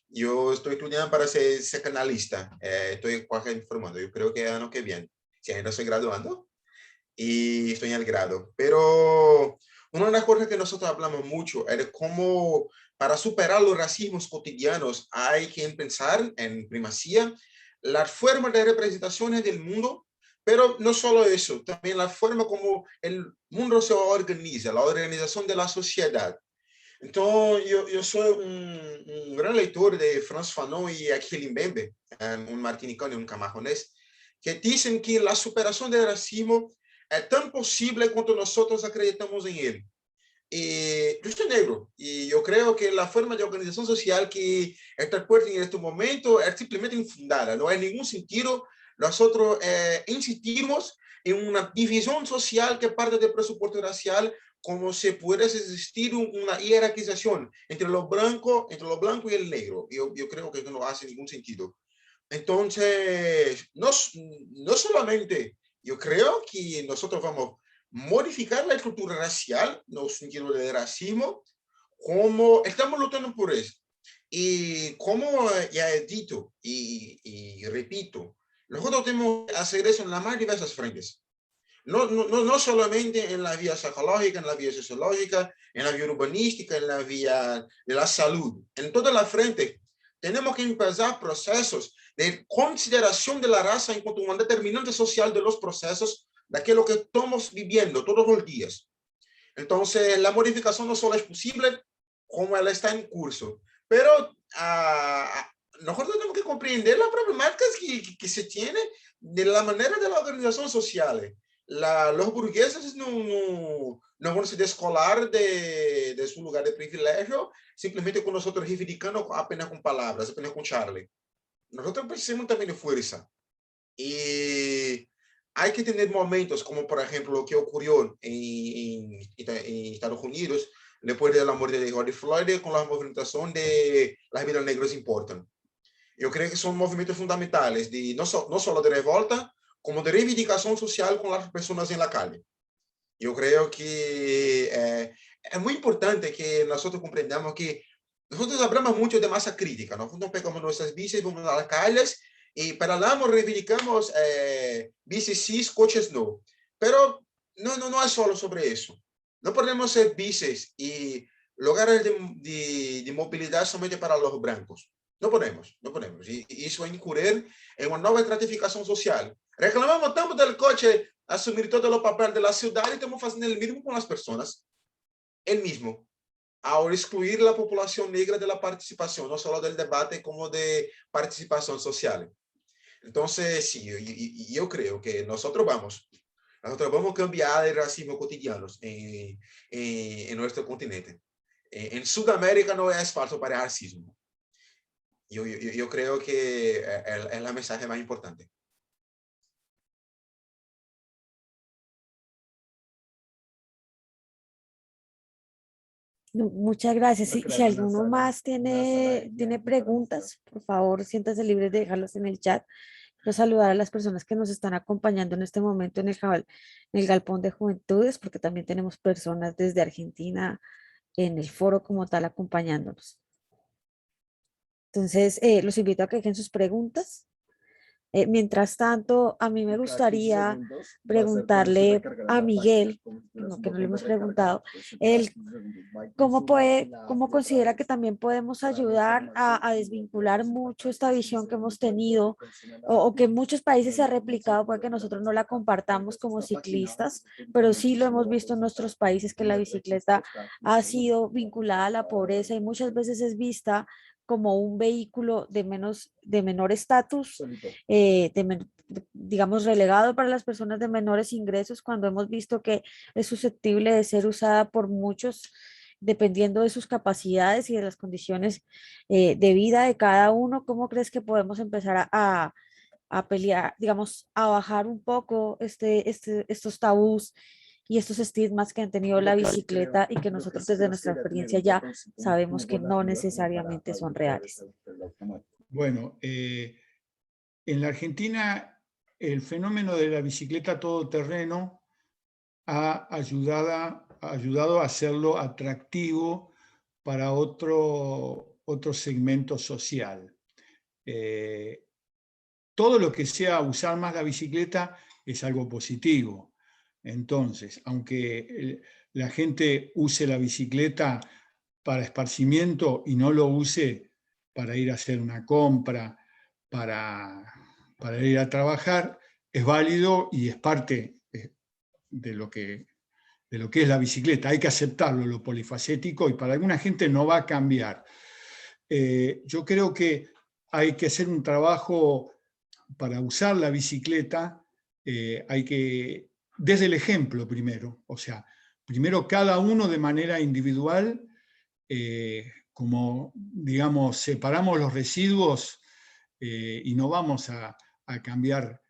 yo estoy estudiando para ser psicanalista, estoy informando, yo creo que el año que viene, si ainda estoy graduando, y estoy en el grado. Pero una de las cosas que nosotros hablamos mucho es de cómo para superar los racismos cotidianos hay que pensar en primacía las formas de representaciones del mundo Pero no solo eso, también la forma como el mundo se organiza, la organización de la sociedad. Entonces, yo soy un gran lector de Frantz Fanon y Achille Mbembe, un martinicano y un camaronés, que dicen que la superación del racismo es tan posible cuanto nosotros acreditamos en él. Y yo soy negro y yo creo que la forma de organización social que está puesta en este momento es simplemente infundada, no hay ningún sentido. Nosotros insistimos en una división social que parte del presupuesto racial, como si pudiese existir una jerarquización entre lo blanco y el negro. Yo creo que no hace ningún sentido. Entonces, no solamente yo creo que nosotros vamos a modificar la estructura racial, no sentido de racismo, como estamos luchando por eso. Y como ya he dicho y repito, nosotros tenemos que hacer eso en las más diversas frentes. No solamente en la vía psicológica, en la vía sociológica, en la vía urbanística, en la vía de la salud. En toda la frente tenemos que empezar procesos de consideración de la raza en cuanto a un determinante social de los procesos de aquello que estamos viviendo todos los días. Entonces, la modificación no solo es posible, como ela está en curso. Pero nosotros tenemos que comprender las problemáticas que se tiene de la manera de la organización social. Los burgueses no van a se descolar de su lugar de privilegio simplemente con nosotros reivindicando apenas con palabras, apenas con Charlie. Nosotros precisamos también de fuerza. Y hay que tener momentos como, por ejemplo, lo que ocurrió en Estados Unidos después de la muerte de George Floyd con la movimentación de las vidas negras importan. Yo creo que son movimientos fundamentales, no solo de revolta, como de reivindicación social con las personas en la calle. Yo creo que es muy importante que nosotros comprendamos que nosotros hablamos mucho de masa crítica, nosotros pegamos nuestras bicis, vamos a las calles y para lá reivindicamos bicis cis, coches no. Pero no es solo sobre eso. No podemos ser bicis y lugares de movilidad solamente para los blancos. No podemos. Y eso es incurrir en una nueva estratificación social. Reclamamos tanto del coche asumir todo el papel de la ciudad y estamos haciendo el mismo con las personas. El mismo. Ao excluir la población negra de la participación, no solo del debate, como de participación social. Entonces, sí, yo creo que nosotros vamos a cambiar el racismo cotidiano en nuestro continente. En Sudamérica no es falso para el racismo. Yo creo que es la mensaje más importante. Muchas gracias. Si alguno más tiene preguntas, por favor, siéntase libre de dejarlas en el chat. Quiero saludar a las personas que nos están acompañando en este momento en el Galpón de Juventudes, porque también tenemos personas desde Argentina en el foro como tal acompañándonos. Entonces, los invito a que dejen sus preguntas. Mientras tanto, a mí me gustaría preguntarle a Miguel, que no le hemos preguntado, él cómo considera que también podemos ayudar a desvincular mucho esta visión que hemos tenido o que en muchos países se ha replicado, puede que nosotros no la compartamos como ciclistas, pero sí lo hemos visto en nuestros países que la bicicleta ha sido vinculada a la pobreza y muchas veces es vista como un vehículo de menor estatus, digamos, relegado para las personas de menores ingresos, cuando hemos visto que es susceptible de ser usada por muchos, dependiendo de sus capacidades y de las condiciones de vida de cada uno. ¿Cómo crees que podemos empezar a pelear, digamos, a bajar un poco estos tabús y estos estigmas que han tenido la bicicleta y que nosotros desde nuestra experiencia ya sabemos que no necesariamente son reales? Bueno, en la Argentina el fenómeno de la bicicleta todoterreno ha ayudado a hacerlo atractivo para otro segmento social. Todo lo que sea usar más la bicicleta es algo positivo. Entonces, aunque la gente use la bicicleta para esparcimiento y no lo use para ir a hacer una compra, para ir a trabajar, es válido y es parte de lo que es la bicicleta. Hay que aceptarlo, lo polifacético, y para alguna gente no va a cambiar. Yo creo que hay que hacer un trabajo para usar la bicicleta, desde el ejemplo primero, o sea, primero cada uno de manera individual, como, digamos, separamos los residuos y no vamos a cambiar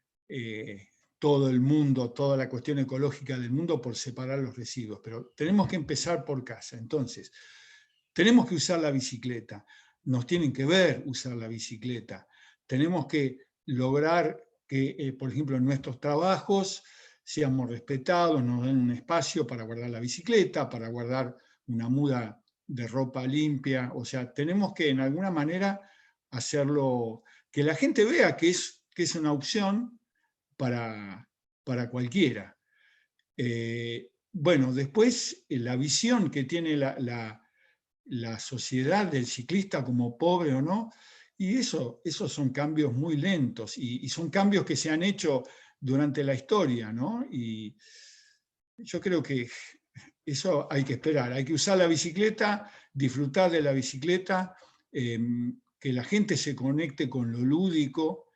todo el mundo, toda la cuestión ecológica del mundo por separar los residuos, pero tenemos que empezar por casa. Entonces, tenemos que usar la bicicleta, nos tienen que ver usar la bicicleta, tenemos que lograr que, por ejemplo, en nuestros trabajos seamos respetados, nos den un espacio para guardar la bicicleta, para guardar una muda de ropa limpia, o sea, tenemos que en alguna manera hacerlo, que la gente vea que es una opción para cualquiera. Bueno, después la visión que tiene la sociedad del ciclista como pobre o no, y esos son cambios muy lentos y son cambios que se han hecho durante la historia, ¿no? Y yo creo que eso hay que esperar, hay que usar la bicicleta, disfrutar de la bicicleta, que la gente se conecte con lo lúdico,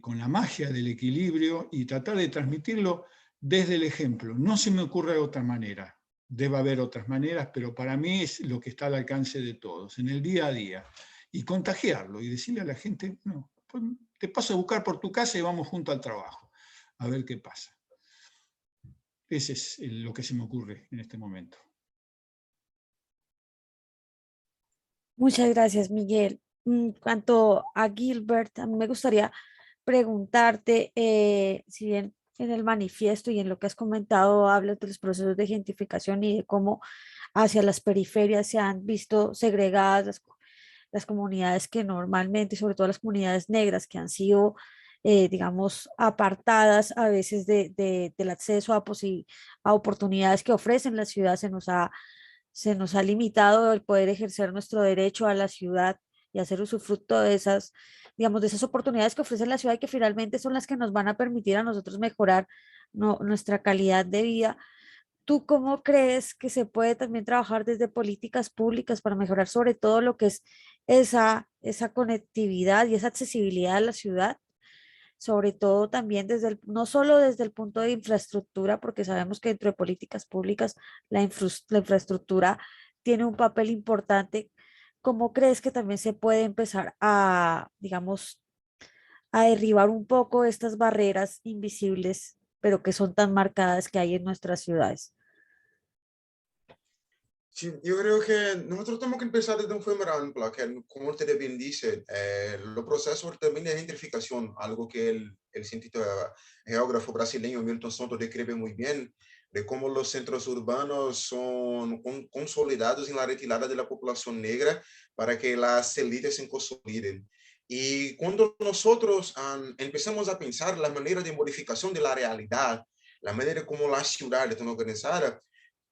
con la magia del equilibrio y tratar de transmitirlo desde el ejemplo. No se me ocurre otra manera. Debe haber otras maneras, pero para mí es lo que está al alcance de todos, en el día a día. Y contagiarlo y decirle a la gente, no, pues te paso a buscar por tu casa y vamos junto al trabajo, a ver qué pasa. Ese es lo que se me ocurre en este momento. Muchas gracias, Miguel. En cuanto a Gilbert, a mí me gustaría preguntarte, si bien en el manifiesto y en lo que has comentado hablas de los procesos de gentrificación y de cómo hacia las periferias se han visto segregadas las comunidades que normalmente, sobre todo las comunidades negras, que han sido, digamos, apartadas a veces del acceso a oportunidades que ofrecen la ciudad, se nos ha limitado el poder ejercer nuestro derecho a la ciudad y hacer usufructo de esas, digamos, de esas oportunidades que ofrece la ciudad y que finalmente son las que nos van a permitir a nosotros mejorar nuestra calidad de vida. ¿Tú cómo crees que se puede también trabajar desde políticas públicas para mejorar sobre todo lo que es esa conectividad y esa accesibilidad a la ciudad? Sobre todo también no solo desde el punto de infraestructura, porque sabemos que dentro de políticas públicas la infraestructura tiene un papel importante. ¿Cómo crees que también se puede empezar a, digamos, a derribar un poco estas barreras invisibles, pero que son tan marcadas que hay en nuestras ciudades? Sí, yo creo que nosotros tenemos que empezar desde un forma amplia, que como usted bien dice, los procesos también de gentrificación, algo que el científico geógrafo brasileño Milton Santos describe muy bien, de cómo los centros urbanos son consolidados en la retirada de la población negra para que las élites se consoliden. Y cuando nosotros empezamos a pensar la manera de modificación de la realidad, la manera como la ciudad está organizada,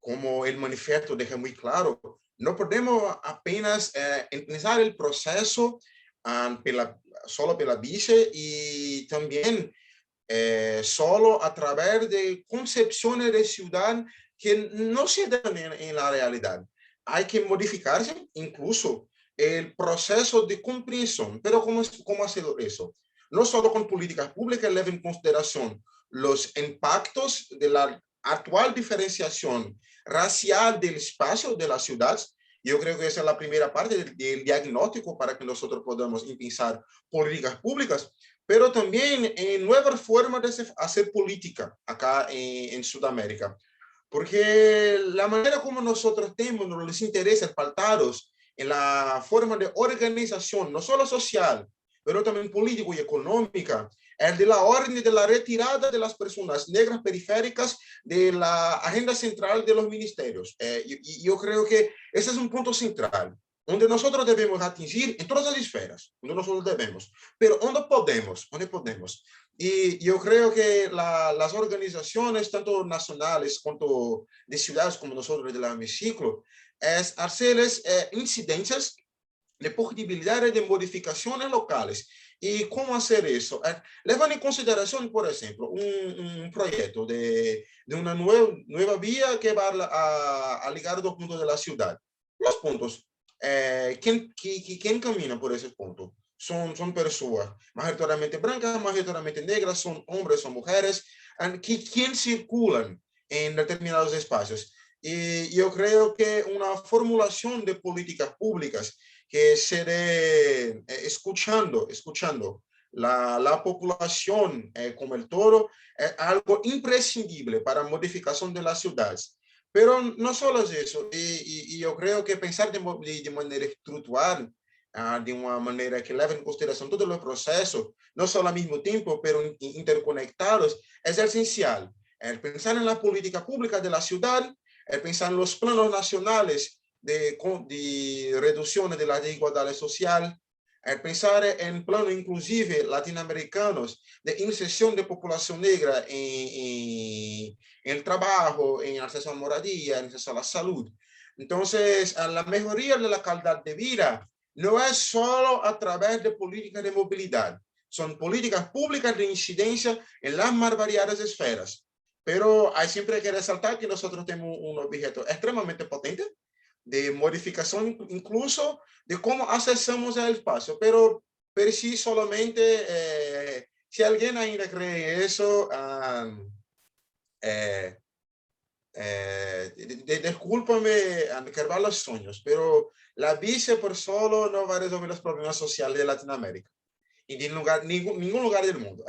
como el manifiesto deja muy claro, no podemos apenas empezar el proceso solo pela bici y también solo a través de concepciones de ciudad que no se dan en la realidad. Hay que modificarse incluso el proceso de comprensión. Pero ¿cómo hacer eso? No solo con políticas públicas lleven en consideración los impactos de la actual diferenciación racial del espacio de las ciudades. Yo creo que esa es la primera parte del diagnóstico para que nosotros podamos pensar políticas públicas, pero también en nuevas formas de hacer política acá en Sudamérica. Porque la manera como nosotros tenemos los intereses faltados en la forma de organización, no solo social, pero también político y económica, es de la orden de la retirada de las personas negras periféricas de la agenda central de los ministerios. Yo creo que ese es un punto central, donde nosotros debemos atingir en todas las esferas, donde nosotros debemos, pero ¿dónde podemos? ¿Dónde podemos? Y yo creo que las organizaciones, tanto nacionales como de ciudades como nosotros de la Hemiciclo, es hacerles incidencias de posibilidades de modificaciones locales ¿Y cómo hacer eso? Levando en consideración, por ejemplo, un proyecto de una nueva vía que va a ligar dos puntos de la ciudad. Los puntos, ¿quién camina por esos puntos? Son personas mayoritariamente blancas, mayoritariamente negras, son hombres, son mujeres, ¿quién circulan en determinados espacios? Y yo creo que una formulación de políticas públicas que se dé escuchando la población como el todo, es algo imprescindible para la modificación de las ciudades. Pero no solo es eso, y yo creo que pensar de manera estructural, de una manera que leve en consideración todos los procesos, no solo al mismo tiempo, pero interconectados, es esencial. El pensar en la política pública de la ciudad, el pensar en los planos nacionales de reducción de la desigualdad social, el pensar en plano inclusive latinoamericanos de inserción de población negra en el trabajo, en acceso a moradía, en acceso a la salud. Entonces, la mejoría de la calidad de vida no es solo a través de políticas de movilidad, son políticas públicas de incidencia en las más variadas esferas. Pero hay siempre que resaltar que nosotros tenemos un objeto extremadamente potente de modificación, incluso de cómo accesamos al espacio. Pero sí, solamente, si alguien ainda cree eso, discúlpame, quebrar los sueños, pero la bici por solo no va a resolver los problemas sociales de Latinoamérica y de ningún lugar del mundo.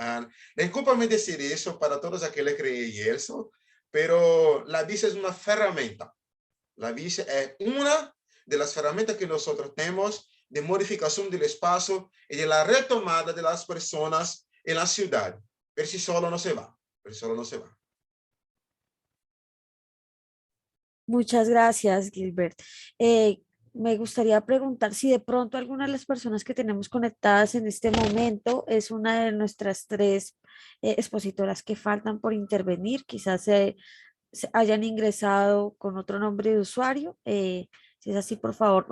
Discúlpame decir eso para todos aquellos que creen eso, pero la bici es una herramienta. La bici es una de las herramientas que nosotros tenemos de modificación del espacio y de la retomada de las personas en la ciudad. Pero si solo no se va, pero solo no se va. Muchas gracias, Gilbert. Me gustaría preguntar si de pronto alguna de las personas que tenemos conectadas en este momento es una de nuestras tres expositoras que faltan por intervenir. Quizás se hayan ingresado con otro nombre de usuario. Si es así, por favor,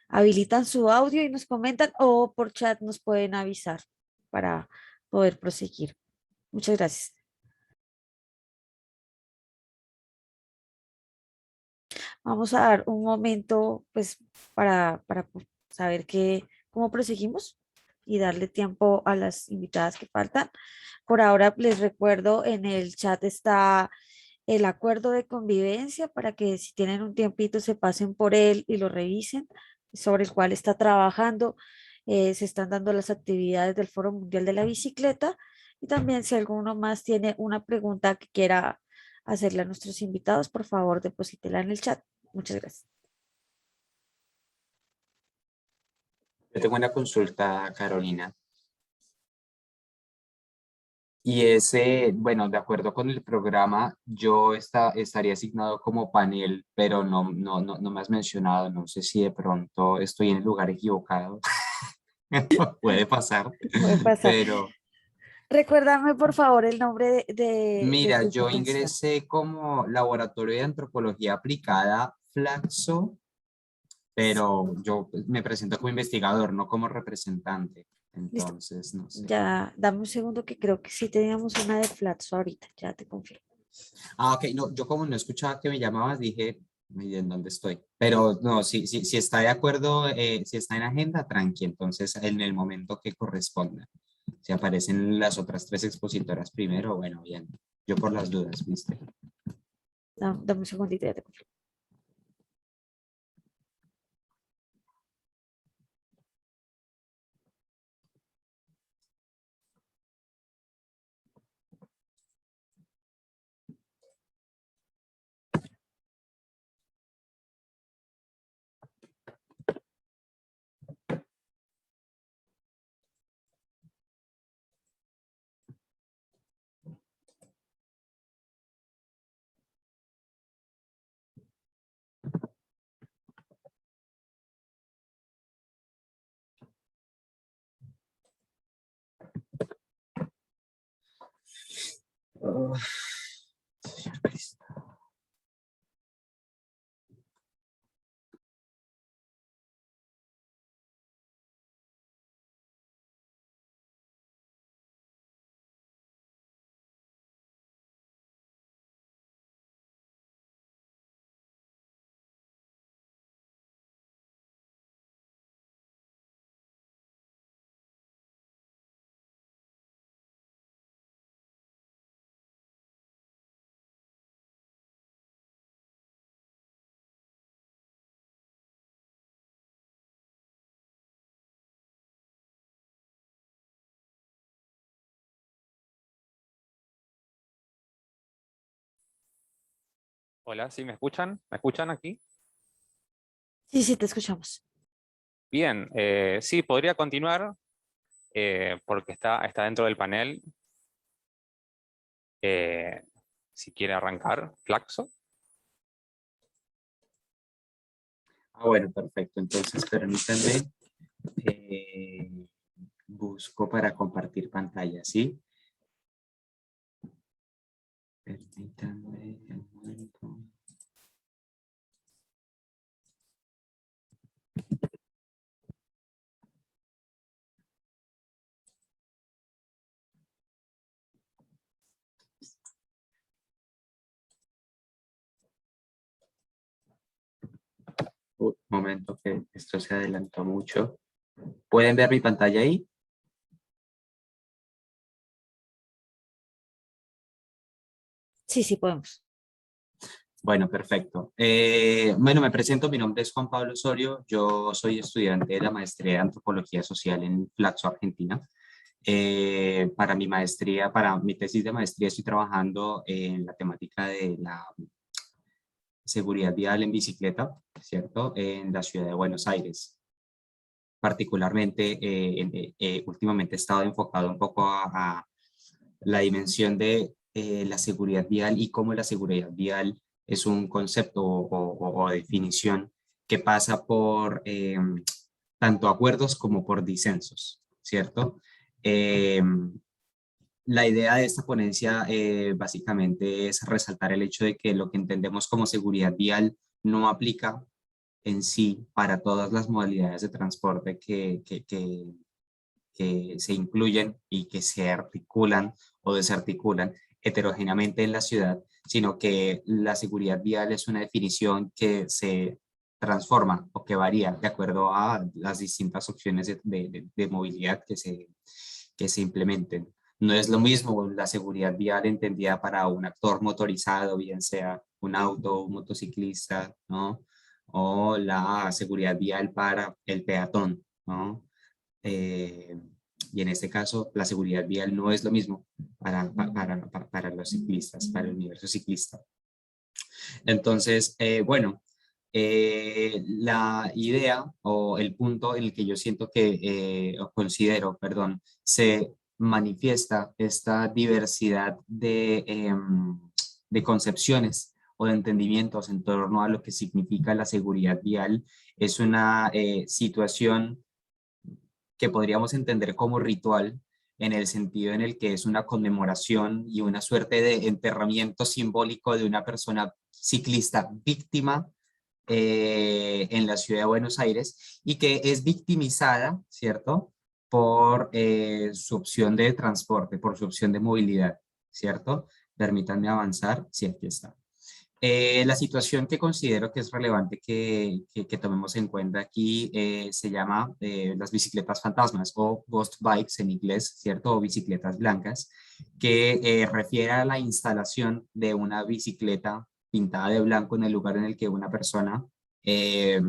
habilitan su audio y nos comentan o por chat nos pueden avisar para poder proseguir. Muchas gracias. Vamos a dar un momento, pues, para saber cómo proseguimos y darle tiempo a las invitadas que faltan. Por ahora les recuerdo, en el chat está el acuerdo de convivencia para que si tienen un tiempito se pasen por él y lo revisen, sobre el cual está trabajando. Se están dando las actividades del Foro Mundial de la Bicicleta y también si alguno más tiene una pregunta que quiera hacerle a nuestros invitados, por favor, deposítela en el chat. Muchas gracias. Yo tengo una consulta, Carolina. Y ese, bueno, de acuerdo con el programa, yo estaría asignado como panel, pero no me has mencionado, no sé si de pronto estoy en el lugar equivocado. Puede pasar, Puede pasar. pero Recuérdame, por favor, el nombre de mira, tu yo intervención. ingresé como Laboratorio de Antropología Aplicada Flaxo, pero yo me presento como investigador, no como representante. Listo. Entonces, no sé. Ya, dame un segundo que creo que sí teníamos una de Flatso ahorita, ya te confirmo. Ah, ok, no, yo como no escuchaba que me llamabas, dije, "Ay, ¿en dónde estoy?" Pero no, si está de acuerdo, si está en agenda, tranqui, entonces en el momento que corresponda. Si aparecen las otras tres expositoras primero, bueno, bien. Yo por las dudas, ¿viste? Dame un segundito, ya te confirmo. Oh, Señor Cristo. Hola, ¿sí me escuchan? ¿Me escuchan aquí? Sí, sí, te escuchamos. Bien, sí, podría continuar porque está dentro del panel. Eh, si quiere arrancar, Flaxo. Bueno, perfecto. Entonces, permítanme, busco para compartir pantalla, ¿sí? Permítanme un momento. Un momento que esto se adelantó mucho. ¿Pueden ver mi pantalla ahí? Sí, sí, podemos. Bueno, perfecto. Bueno, me presento, mi nombre es Juan Pablo Osorio, yo soy estudiante de la maestría de Antropología Social en Flaxo, Argentina. Para mi maestría, para mi tesis de maestría estoy trabajando en la temática de la seguridad vial en bicicleta, ¿cierto? En la ciudad de Buenos Aires. Particularmente, últimamente he estado enfocado un poco a la dimensión de la seguridad vial y cómo la seguridad vial es un concepto o definición que pasa por tanto acuerdos como por disensos, ¿cierto? La idea de esta ponencia básicamente es resaltar el hecho de que lo que entendemos como seguridad vial no aplica en sí para todas las modalidades de transporte que se incluyen y que se articulan o desarticulan heterogéneamente en la ciudad, sino que la seguridad vial es una definición que se transforma o que varía de acuerdo a las distintas opciones de movilidad que se implementen. No es lo mismo la seguridad vial entendida para un actor motorizado, bien sea un auto, un motociclista, ¿no? O la seguridad vial para el peatón, ¿no? Eh, y en este caso, la seguridad vial no es lo mismo para los ciclistas, para el universo ciclista. Entonces, bueno, la idea o el punto en el que yo siento que, o considero, perdón, se manifiesta esta diversidad de concepciones o de entendimientos en torno a lo que significa la seguridad vial es una situación que podríamos entender como ritual en el sentido en el que es una conmemoración y una suerte de enterramiento simbólico de una persona ciclista víctima en la ciudad de Buenos Aires y que es victimizada, ¿cierto? Por su opción de transporte, por su opción de movilidad, ¿cierto? Permítanme avanzar, sí, aquí está. La situación que considero que es relevante que tomemos en cuenta aquí se llama las bicicletas fantasmas o ghost bikes en inglés, ¿cierto? O bicicletas blancas, que refiere a la instalación de una bicicleta pintada de blanco en el lugar en el que una persona eh,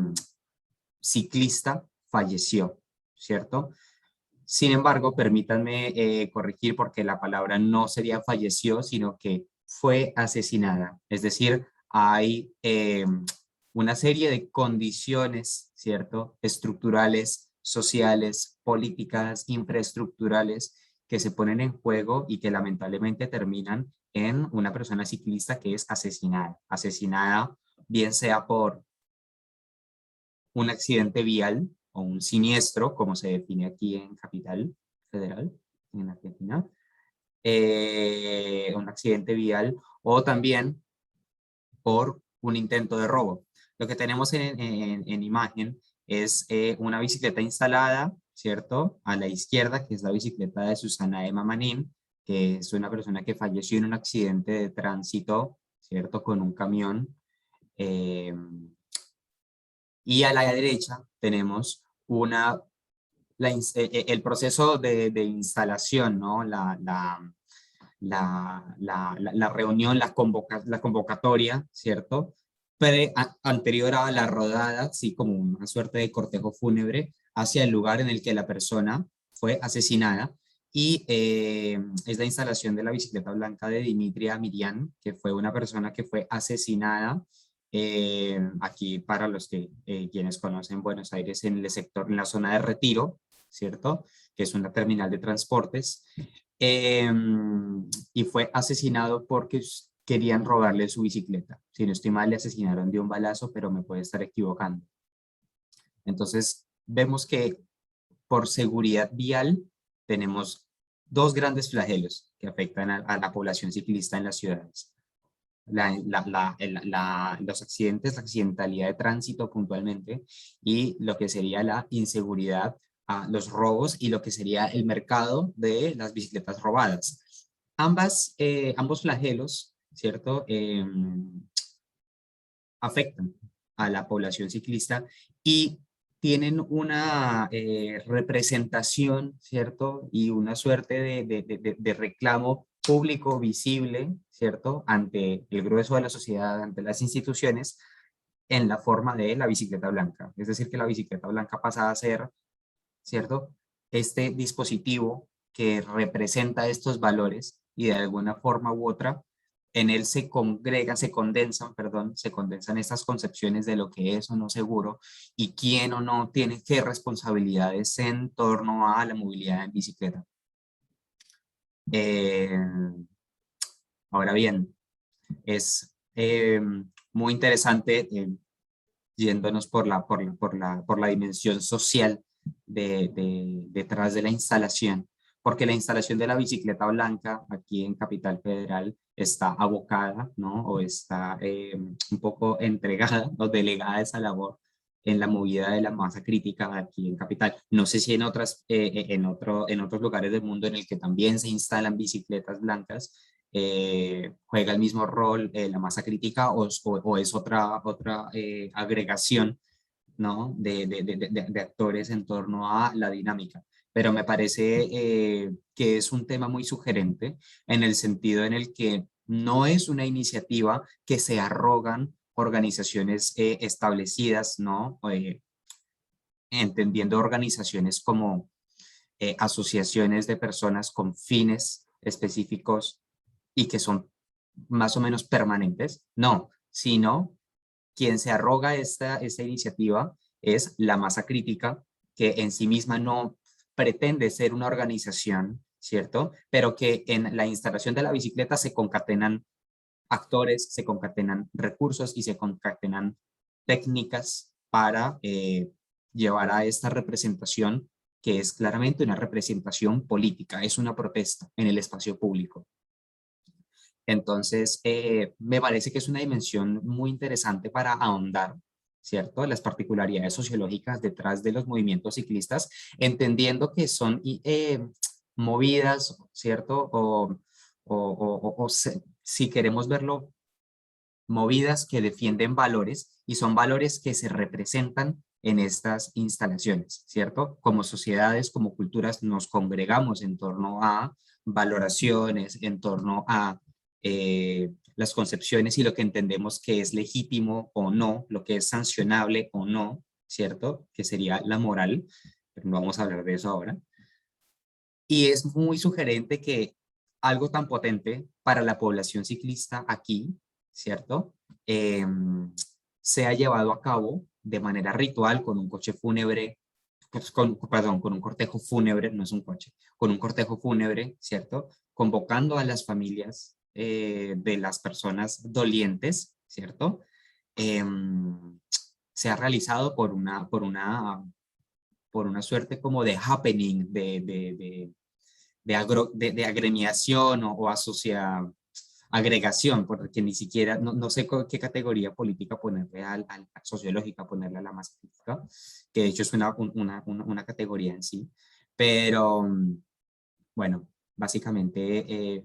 ciclista falleció, ¿cierto? Sin embargo, permítanme corregir porque la palabra no sería falleció, sino que fue asesinada. Es decir, hay una serie de condiciones, ¿cierto? Estructurales, sociales, políticas, infraestructurales que se ponen en juego y que lamentablemente terminan en una persona ciclista que es asesinada. Asesinada bien sea por un accidente vial o un siniestro, como se define aquí en Capital Federal, en Argentina, un accidente vial o también por un intento de robo. Lo que tenemos en imagen es una bicicleta instalada, ¿cierto? A la izquierda, que es la bicicleta de Susana Emma Manín, que es una persona que falleció en un accidente de tránsito, ¿cierto? Con un camión. Y a la derecha tenemos el proceso de instalación, ¿no? La reunión, la convocatoria, ¿cierto? Anterior a la rodada, sí, como una suerte de cortejo fúnebre hacia el lugar en el que la persona fue asesinada y es la instalación de la bicicleta blanca de Dimitri Amirian, que fue una persona que fue asesinada aquí, para los que quienes conocen Buenos Aires, en el sector, en la zona de Retiro, ¿cierto? Que es una terminal de transportes, y fue asesinado porque querían robarle su bicicleta. Si no estoy mal, le asesinaron de un balazo, pero me puede estar equivocando. Entonces, vemos que por seguridad vial tenemos dos grandes flagelos que afectan a la población ciclista en las ciudades. Los accidentes, la accidentalidad de tránsito puntualmente, y lo que sería la inseguridad, los robos y lo que sería el mercado de las bicicletas robadas. Ambos flagelos, ¿cierto? Afectan a la población ciclista y tienen una representación, ¿cierto? Y una suerte de reclamo público visible, ¿cierto? Ante el grueso de la sociedad, ante las instituciones, en la forma de la bicicleta blanca. Es decir, que la bicicleta blanca pasa a ser, ¿cierto? Este dispositivo que representa estos valores y de alguna forma u otra en él se condensan estas concepciones de lo que es o no seguro y quién o no tiene qué responsabilidades en torno a la movilidad en bicicleta. Ahora bien, es muy interesante, yéndonos por la dimensión social detrás de la instalación, porque la instalación de la bicicleta blanca aquí en Capital Federal está abocada, ¿no? O está un poco entregada o delegada esa labor en la movida de la masa crítica aquí en Capital. No sé si en otros lugares del mundo en el que también se instalan bicicletas blancas, juega el mismo rol la masa crítica o es otra agregación, ¿no? de actores en torno a la dinámica. Pero me parece que es un tema muy sugerente en el sentido en el que no es una iniciativa que se arrogan organizaciones establecidas, ¿no? Entendiendo organizaciones como asociaciones de personas con fines específicos y que son más o menos permanentes, no, sino quien se arroga esta iniciativa es la masa crítica, que en sí misma no pretende ser una organización, ¿cierto? Pero que en la instalación de la bicicleta se concatenan actores, se concatenan recursos y se concatenan técnicas para llevar a esta representación, que es claramente una representación política, es una protesta en el espacio público. Entonces, me parece que es una dimensión muy interesante para ahondar, ¿cierto? Las particularidades sociológicas detrás de los movimientos ciclistas, entendiendo que son movidas, ¿cierto? Si queremos verlo, movidas que defienden valores, y son valores que se representan en estas instalaciones, ¿cierto? Como sociedades, como culturas, nos congregamos en torno a valoraciones, en torno a las concepciones y lo que entendemos que es legítimo o no, lo que es sancionable o no, ¿cierto? Que sería la moral, pero no vamos a hablar de eso ahora. Y es muy sugerente que algo tan potente para la población ciclista aquí, ¿cierto? Sea llevado a cabo de manera ritual con un coche fúnebre, pues con un cortejo fúnebre, no es un coche, con un cortejo fúnebre, ¿cierto? Convocando a las familias de las personas dolientes, ¿cierto? Se ha realizado por una suerte como de happening, de agremiación o agregación, porque ni siquiera, no sé qué categoría política ponerle sociológica, ponerle a la masa crítica, que de hecho es una categoría en sí, pero bueno, básicamente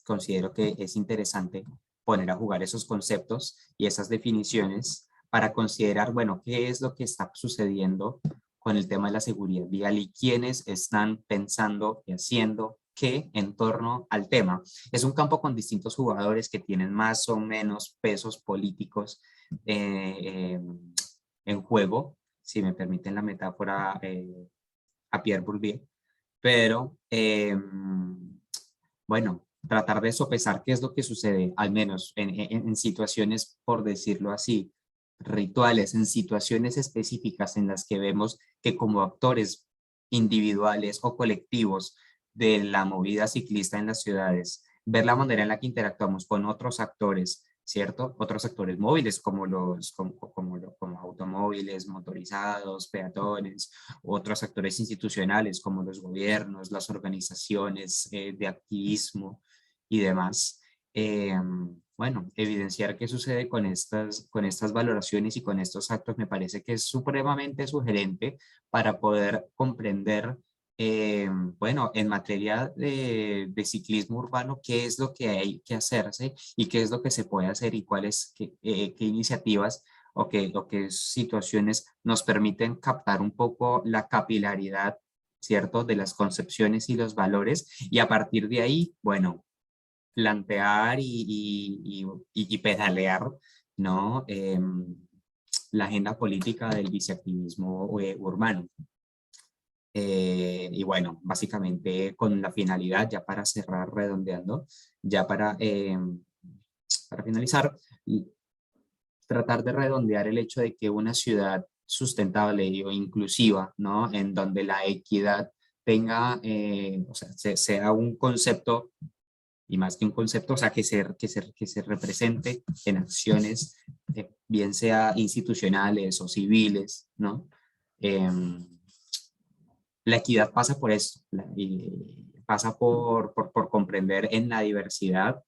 considero que es interesante poner a jugar esos conceptos y esas definiciones para considerar, bueno, qué es lo que está sucediendo con el tema de la seguridad vial y quiénes están pensando y haciendo qué en torno al tema. Es un campo con distintos jugadores que tienen más o menos pesos políticos en juego, si me permiten la metáfora a Pierre Bourdieu, pero bueno, tratar de sopesar qué es lo que sucede, al menos en situaciones, por decirlo así, rituales, en situaciones específicas en las que vemos que como actores individuales o colectivos de la movida ciclista en las ciudades, ver la manera en la que interactuamos con otros actores, ¿cierto? Otros actores móviles como automóviles, motorizados, peatones, otros actores institucionales como los gobiernos, las organizaciones de activismo y demás. Bueno, evidenciar qué sucede con estas valoraciones y con estos actos me parece que es supremamente sugerente para poder comprender, bueno, en materia de ciclismo urbano, qué es lo que hay que hacerse y qué es lo que se puede hacer y qué iniciativas o qué situaciones nos permiten captar un poco la capilaridad, ¿cierto?, de las concepciones y los valores, y a partir de ahí, bueno, plantear y pedalear, ¿no? La agenda política del biciactivismo urbano. Y bueno, básicamente con la finalidad, ya para cerrar redondeando, ya para finalizar, tratar de redondear el hecho de que una ciudad sustentable o inclusiva, ¿no? En donde la equidad tenga, o sea, sea un concepto, y más que un concepto, o sea, que se represente en acciones, bien sea institucionales o civiles, ¿no? La equidad pasa por esto, y pasa por comprender en la diversidad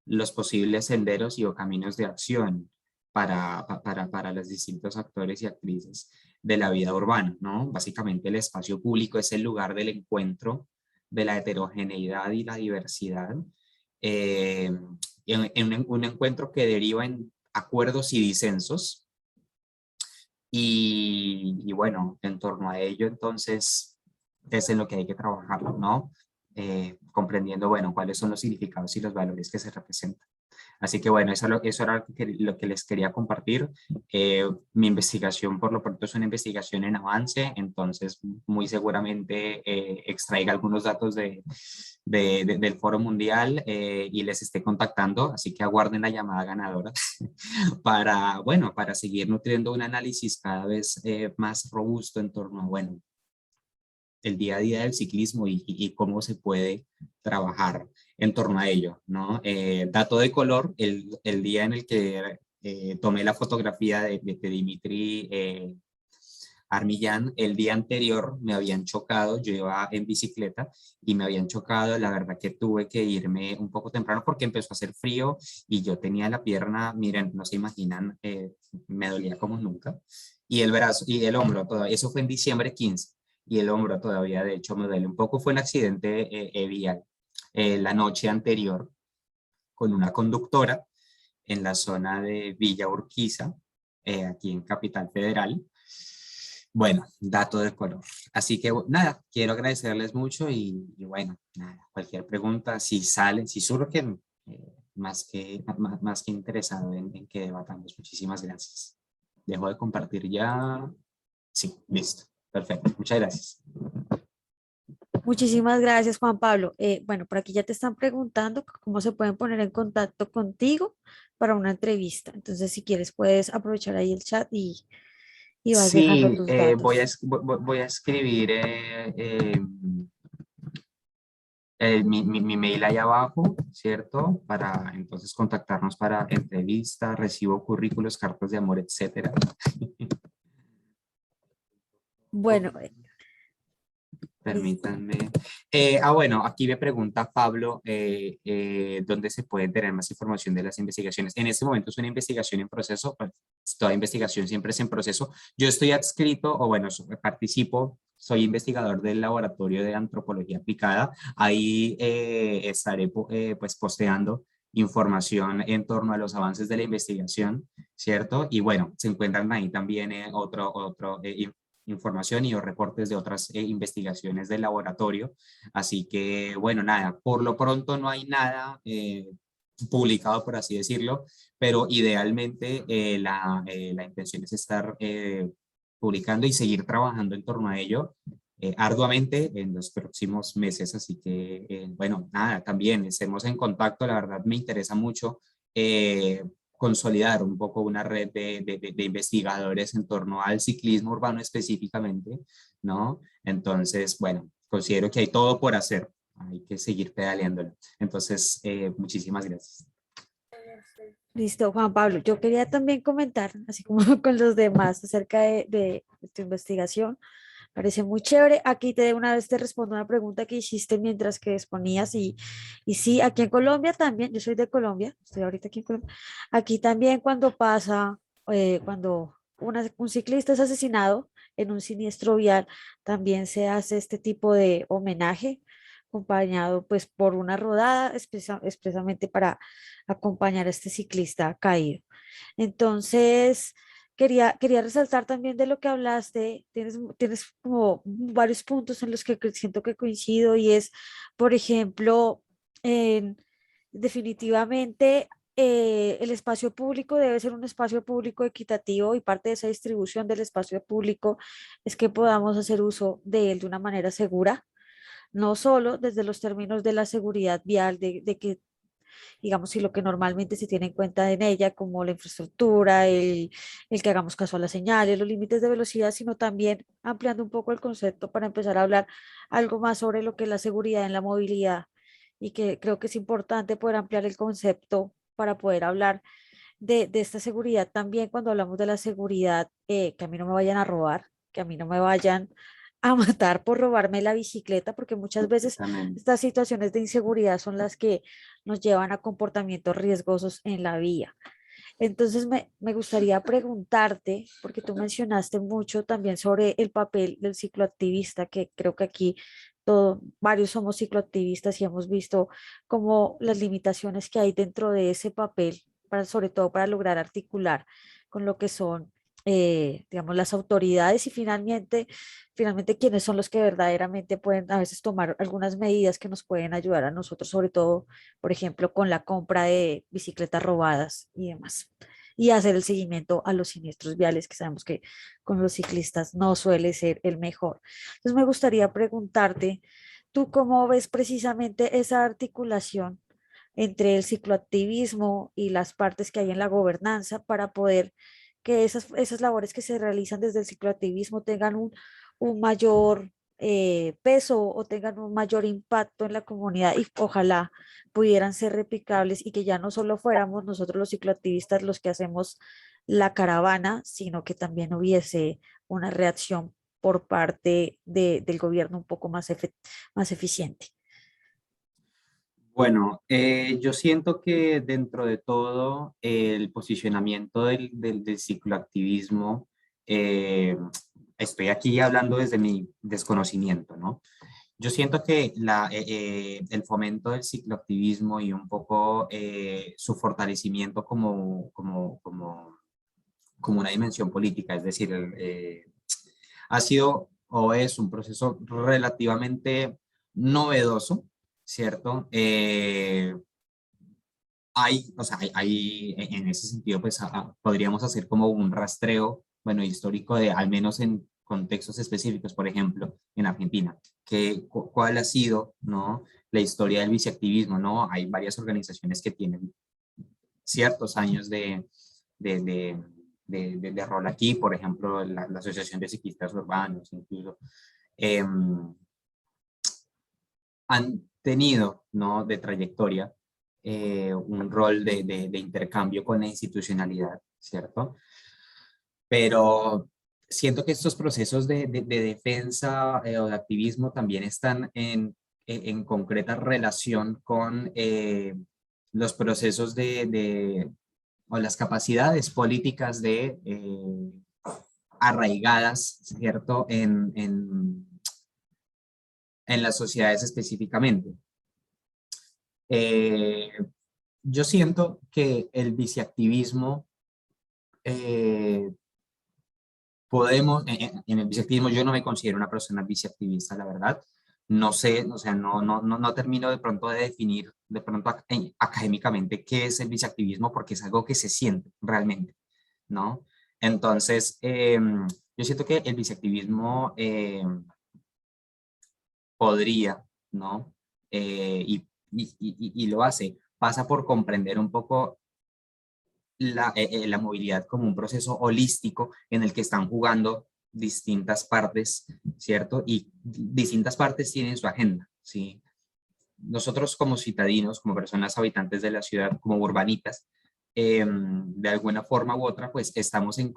los posibles senderos y o caminos de acción para los distintos actores y actrices de la vida urbana, ¿no? Básicamente el espacio público es el lugar del encuentro de la heterogeneidad y la diversidad, en un encuentro que deriva en acuerdos y disensos, y bueno, en torno a ello entonces es en lo que hay que trabajar, ¿no? Comprendiendo, bueno, cuáles son los significados y los valores que se representan. Así que bueno, eso era lo que les quería compartir. Mi investigación por lo pronto es una investigación en avance, entonces muy seguramente extraiga algunos datos del Foro Mundial y les esté contactando, así que aguarden la llamada ganadora para, bueno, para seguir nutriendo un análisis cada vez más robusto en torno a, bueno, el día a día del ciclismo y cómo se puede trabajar en torno a ello, ¿no? Dato de color, el día en el que tomé la fotografía de Dimitri Armillán, el día anterior me habían chocado, yo iba en bicicleta y me habían chocado, la verdad que tuve que irme un poco temprano porque empezó a hacer frío y yo tenía la pierna, miren, no se imaginan, me dolía como nunca, y el brazo y el hombro, todo, eso fue en diciembre 15, y el hombro todavía de hecho me duele un poco, fue un accidente vial la noche anterior con una conductora en la zona de Villa Urquiza, aquí en Capital Federal. Bueno, dato de color. Así que nada, quiero agradecerles mucho y bueno, nada, cualquier pregunta, si salen, si surgen, más que interesado en que debatamos. Muchísimas gracias. Dejo de compartir ya. Sí, listo. Perfecto. Muchas gracias. Muchísimas gracias, Juan Pablo. Bueno, por aquí ya te están preguntando cómo se pueden poner en contacto contigo para una entrevista. Entonces, si quieres, puedes aprovechar ahí el chat y vas dejando Sí, tus datos. voy a escribir mi mail ahí abajo, ¿cierto? Para entonces contactarnos para entrevista, recibo currículos, cartas de amor, etcétera. Bueno, listo. Permítanme. Bueno, aquí me pregunta Pablo dónde se puede tener más información de las investigaciones. En este momento es una investigación en proceso, pues, toda investigación siempre es en proceso. Yo estoy adscrito, o bueno, participo, soy investigador del Laboratorio de Antropología Aplicada. Ahí estaré pues posteando información en torno a los avances de la investigación, ¿cierto? Y bueno, se encuentran ahí también información y o reportes de otras investigaciones del laboratorio. Así que, bueno, nada, por lo pronto no hay nada publicado, por así decirlo, pero idealmente la intención es estar publicando y seguir trabajando en torno a ello arduamente en los próximos meses. Así que, bueno, nada, también estemos en contacto. La verdad me interesa mucho consolidar un poco una red de investigadores en torno al ciclismo urbano específicamente, ¿no? Entonces, bueno, considero que hay todo por hacer. Hay que seguir pedaleándolo. Entonces, muchísimas gracias. Listo, Juan Pablo. Yo quería también comentar, así como con los demás, acerca de tu investigación. Parece muy chévere. Aquí de una vez te respondo una pregunta que hiciste mientras que exponías y sí, aquí en Colombia también, yo soy de Colombia, estoy ahorita aquí en Colombia, aquí también cuando pasa, cuando un ciclista es asesinado en un siniestro vial, también se hace este tipo de homenaje acompañado pues por una rodada expresamente para acompañar a este ciclista caído. Entonces, quería resaltar también de lo que hablaste, tienes como varios puntos en los que siento que coincido y es, por ejemplo, en, definitivamente el espacio público debe ser un espacio público equitativo y parte de esa distribución del espacio público es que podamos hacer uso de él de una manera segura, no solo desde los términos de la seguridad vial, de que digamos, si lo que normalmente se tiene en cuenta en ella, como la infraestructura, el que hagamos caso a las señales, los límites de velocidad, sino también ampliando un poco el concepto para empezar a hablar algo más sobre lo que es la seguridad en la movilidad y que creo que es importante poder ampliar el concepto para poder hablar de esta seguridad también cuando hablamos de la seguridad, que a mí no me vayan a robar, que a mí no me vayan a matar por robarme la bicicleta, porque muchas veces Exactamente. estas situaciones de inseguridad son las que nos llevan a comportamientos riesgosos en la vía. Entonces me gustaría preguntarte, porque tú mencionaste mucho también sobre el papel del cicloactivista, que creo que aquí varios somos cicloactivistas y hemos visto como las limitaciones que hay dentro de ese papel, para, sobre todo para lograr articular con lo que son, digamos, las autoridades y finalmente quiénes son los que verdaderamente pueden a veces tomar algunas medidas que nos pueden ayudar a nosotros, sobre todo por ejemplo, con la compra de bicicletas robadas y demás. Y hacer el seguimiento a los siniestros viales, que sabemos que con los ciclistas no suele ser el mejor. Entonces, me gustaría preguntarte, ¿tú cómo ves precisamente esa articulación entre el cicloactivismo y las partes que hay en la gobernanza para poder que esas labores que se realizan desde el cicloactivismo tengan un mayor peso o tengan un mayor impacto en la comunidad y ojalá pudieran ser replicables y que ya no solo fuéramos nosotros los cicloactivistas los que hacemos la caravana, sino que también hubiese una reacción por parte del gobierno un poco más eficiente? Bueno, yo siento que dentro de todo el posicionamiento del cicloactivismo, estoy aquí hablando desde mi desconocimiento, ¿no? Yo siento que el fomento del cicloactivismo y un poco su fortalecimiento como una dimensión política, es decir, ha sido o es un proceso relativamente novedoso, ¿cierto? O sea, en ese sentido, pues podríamos hacer como un rastreo, bueno, histórico de al menos en contextos específicos, por ejemplo, en Argentina, cuál ha sido, ¿no? La historia del biciactivismo, ¿no? Hay varias organizaciones que tienen ciertos años de rol aquí, por ejemplo, la Asociación de Ciclistas Urbanos, incluso, han tenido, ¿no? De trayectoria un rol de intercambio con la institucionalidad, ¿cierto? Pero siento que estos procesos de defensa o de activismo también están en concreta relación con los procesos o las capacidades políticas arraigadas, ¿cierto? En las sociedades específicamente. Yo siento que el biciactivismo en el biciactivismo yo no me considero una persona biciactivista, la verdad. No sé, o sea, no termino de pronto de definir de pronto académicamente qué es el biciactivismo porque es algo que se siente realmente, ¿no? Entonces, yo siento que el biciactivismo podría, ¿no? Y lo hace. Pasa por comprender un poco la movilidad como un proceso holístico en el que están jugando distintas partes, ¿cierto? Y distintas partes tienen su agenda, ¿sí? Nosotros como citadinos, como personas habitantes de la ciudad, como urbanitas, de alguna forma u otra, pues estamos en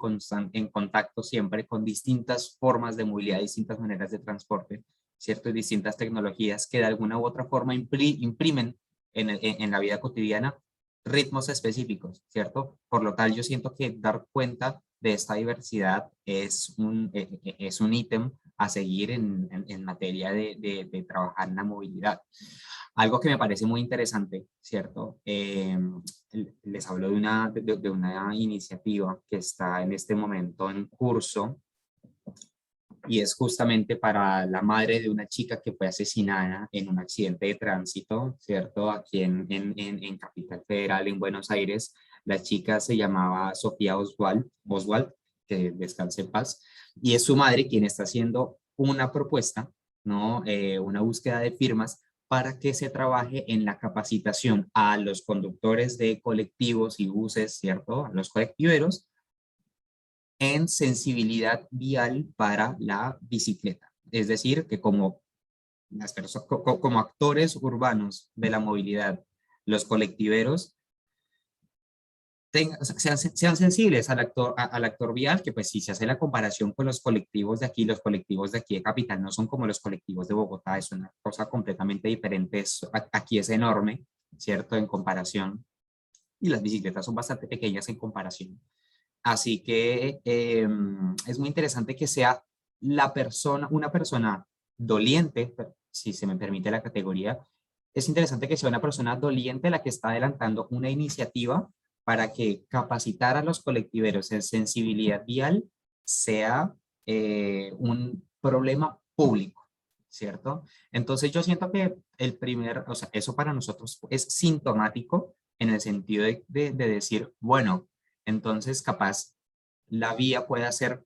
contacto siempre con distintas formas de movilidad, distintas maneras de transporte, ¿cierto? Y distintas tecnologías que de alguna u otra forma imprimen en la vida cotidiana ritmos específicos, ¿cierto? Por lo tal, yo siento que dar cuenta de esta diversidad es un ítem a seguir en materia de trabajar en la movilidad. Algo que me parece muy interesante, ¿cierto? Les hablo de una iniciativa que está en este momento en curso y es justamente para la madre de una chica que fue asesinada en un accidente de tránsito, ¿cierto? Aquí en Capital Federal, en Buenos Aires. La chica se llamaba Sofía Oswald, que descanse en paz, y es su madre quien está haciendo una propuesta, ¿no? Una búsqueda de firmas para que se trabaje en la capacitación a los conductores de colectivos y buses, ¿cierto? A los colectiveros, en sensibilidad vial para la bicicleta. Es decir, que como como actores urbanos de la movilidad, los colectiveros sean sensibles al actor vial, que pues si se hace la comparación con los colectivos de aquí de Capital no son como los colectivos de Bogotá, es una cosa completamente diferente, aquí es enorme, ¿cierto? En comparación, y las bicicletas son bastante pequeñas en comparación. Así que es muy interesante que sea una persona doliente, si se me permite la categoría, es interesante que sea una persona doliente la que está adelantando una iniciativa para que capacitar a los colectiveros en sensibilidad vial sea un problema público, ¿cierto? Entonces yo siento que o sea, eso para nosotros es sintomático en el sentido de decir, bueno, entonces capaz la vía puede ser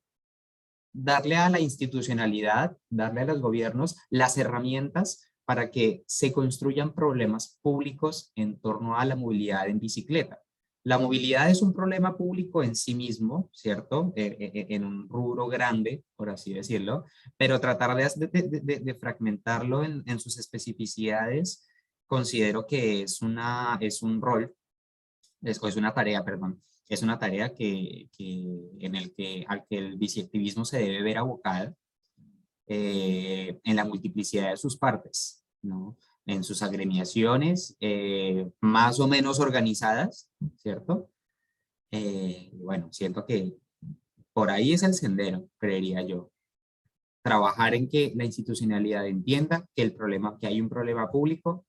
darle a la institucionalidad, darle a los gobiernos las herramientas para que se construyan problemas públicos en torno a la movilidad en bicicleta. La movilidad es un problema público en sí mismo, ¿cierto? En un rubro grande, por así decirlo, pero tratar de fragmentarlo en sus especificidades, considero que es un rol, es una tarea, perdón, es una tarea al que el biciactivismo se debe ver abocado en la multiplicidad de sus partes, ¿no? En sus agremiaciones más o menos organizadas, ¿cierto? Bueno, siento que por ahí es el sendero, creería yo. Trabajar en que la institucionalidad entienda que hay un problema público,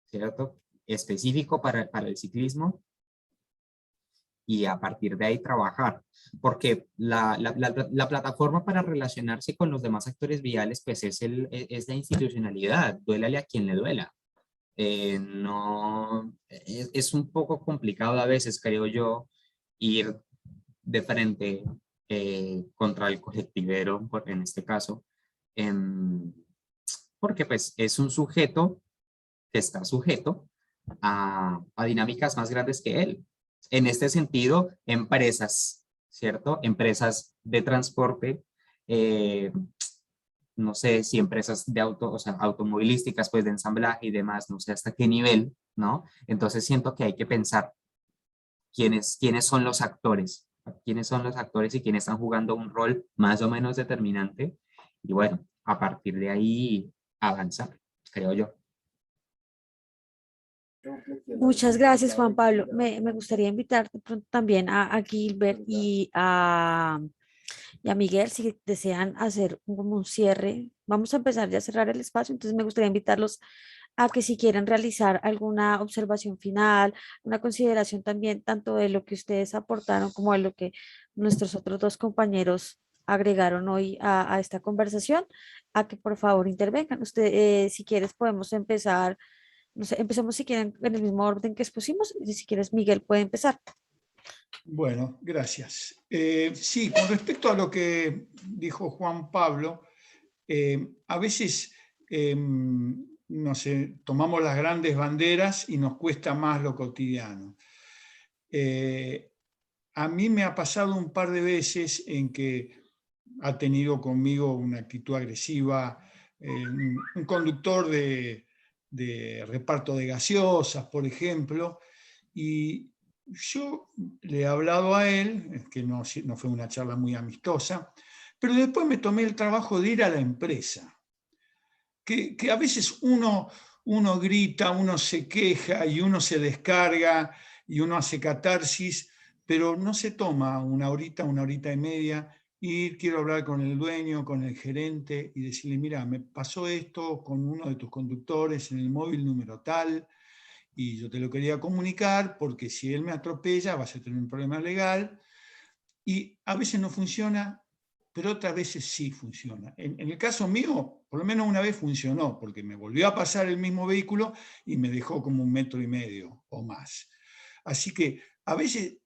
¿cierto? Específico para el ciclismo, y a partir de ahí trabajar, porque la plataforma para relacionarse con los demás actores viales pues es la institucionalidad, duélale a quien le duela. No, es un poco complicado a veces, creo yo, ir de frente contra el colectivero, en este caso, porque pues es un sujeto que está sujeto a dinámicas más grandes que él. En este sentido, empresas, ¿cierto? Empresas de transporte, no sé si empresas de o sea, automovilísticas, pues de ensamblaje y demás, no sé hasta qué nivel, ¿no? Entonces siento que hay que pensar quiénes son los actores y quiénes están jugando un rol más o menos determinante. Y bueno, a partir de ahí avanzar, creo yo. Muchas gracias, Juan Pablo. Me gustaría invitar de pronto también a Gilbert y a Miguel si desean hacer como un cierre. Vamos a empezar ya a cerrar el espacio, entonces me gustaría invitarlos a que si quieren realizar alguna observación final, una consideración también tanto de lo que ustedes aportaron como de lo que nuestros otros dos compañeros agregaron hoy a esta conversación, a que por favor intervengan. Usted, si quieres, podemos empezar, no sé, empecemos si quieren en el mismo orden que expusimos, y si quieres, Miguel puede empezar. Bueno, gracias. Sí, con respecto a lo que dijo Juan Pablo, a veces no sé, tomamos las grandes banderas y nos cuesta más lo cotidiano. A mí me ha pasado un par de veces en que ha tenido conmigo una actitud agresiva, un conductor de reparto de gaseosas, por ejemplo, y yo le he hablado a él, que no fue una charla muy amistosa, pero después me tomé el trabajo de ir a la empresa. Que a veces uno grita, uno se queja y uno se descarga y uno hace catarsis, pero no se toma una horita y media, ir, quiero hablar con el dueño, con el gerente y decirle, mira, me pasó esto con uno de tus conductores en el móvil número tal, y yo te lo quería comunicar porque si él me atropella vas a tener un problema legal. Y a veces no funciona, pero otras veces sí funciona. En el caso mío, por lo menos una vez funcionó, porque me volvió a pasar el mismo vehículo y me dejó como 1,5 metros o más. Así que a veces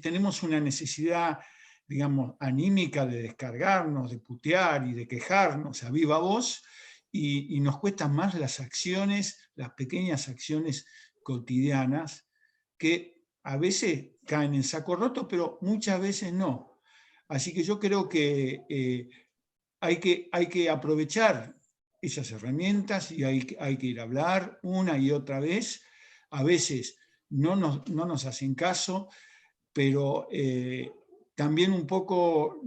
tenemos una necesidad, digamos, anímica de descargarnos, de putear y de quejarnos a viva voz, y nos cuestan más las acciones, las pequeñas acciones cotidianas, que a veces caen en saco roto, pero muchas veces no. Así que yo creo que hay que aprovechar esas herramientas y hay que ir a hablar una y otra vez. A veces no nos hacen caso, pero también un poco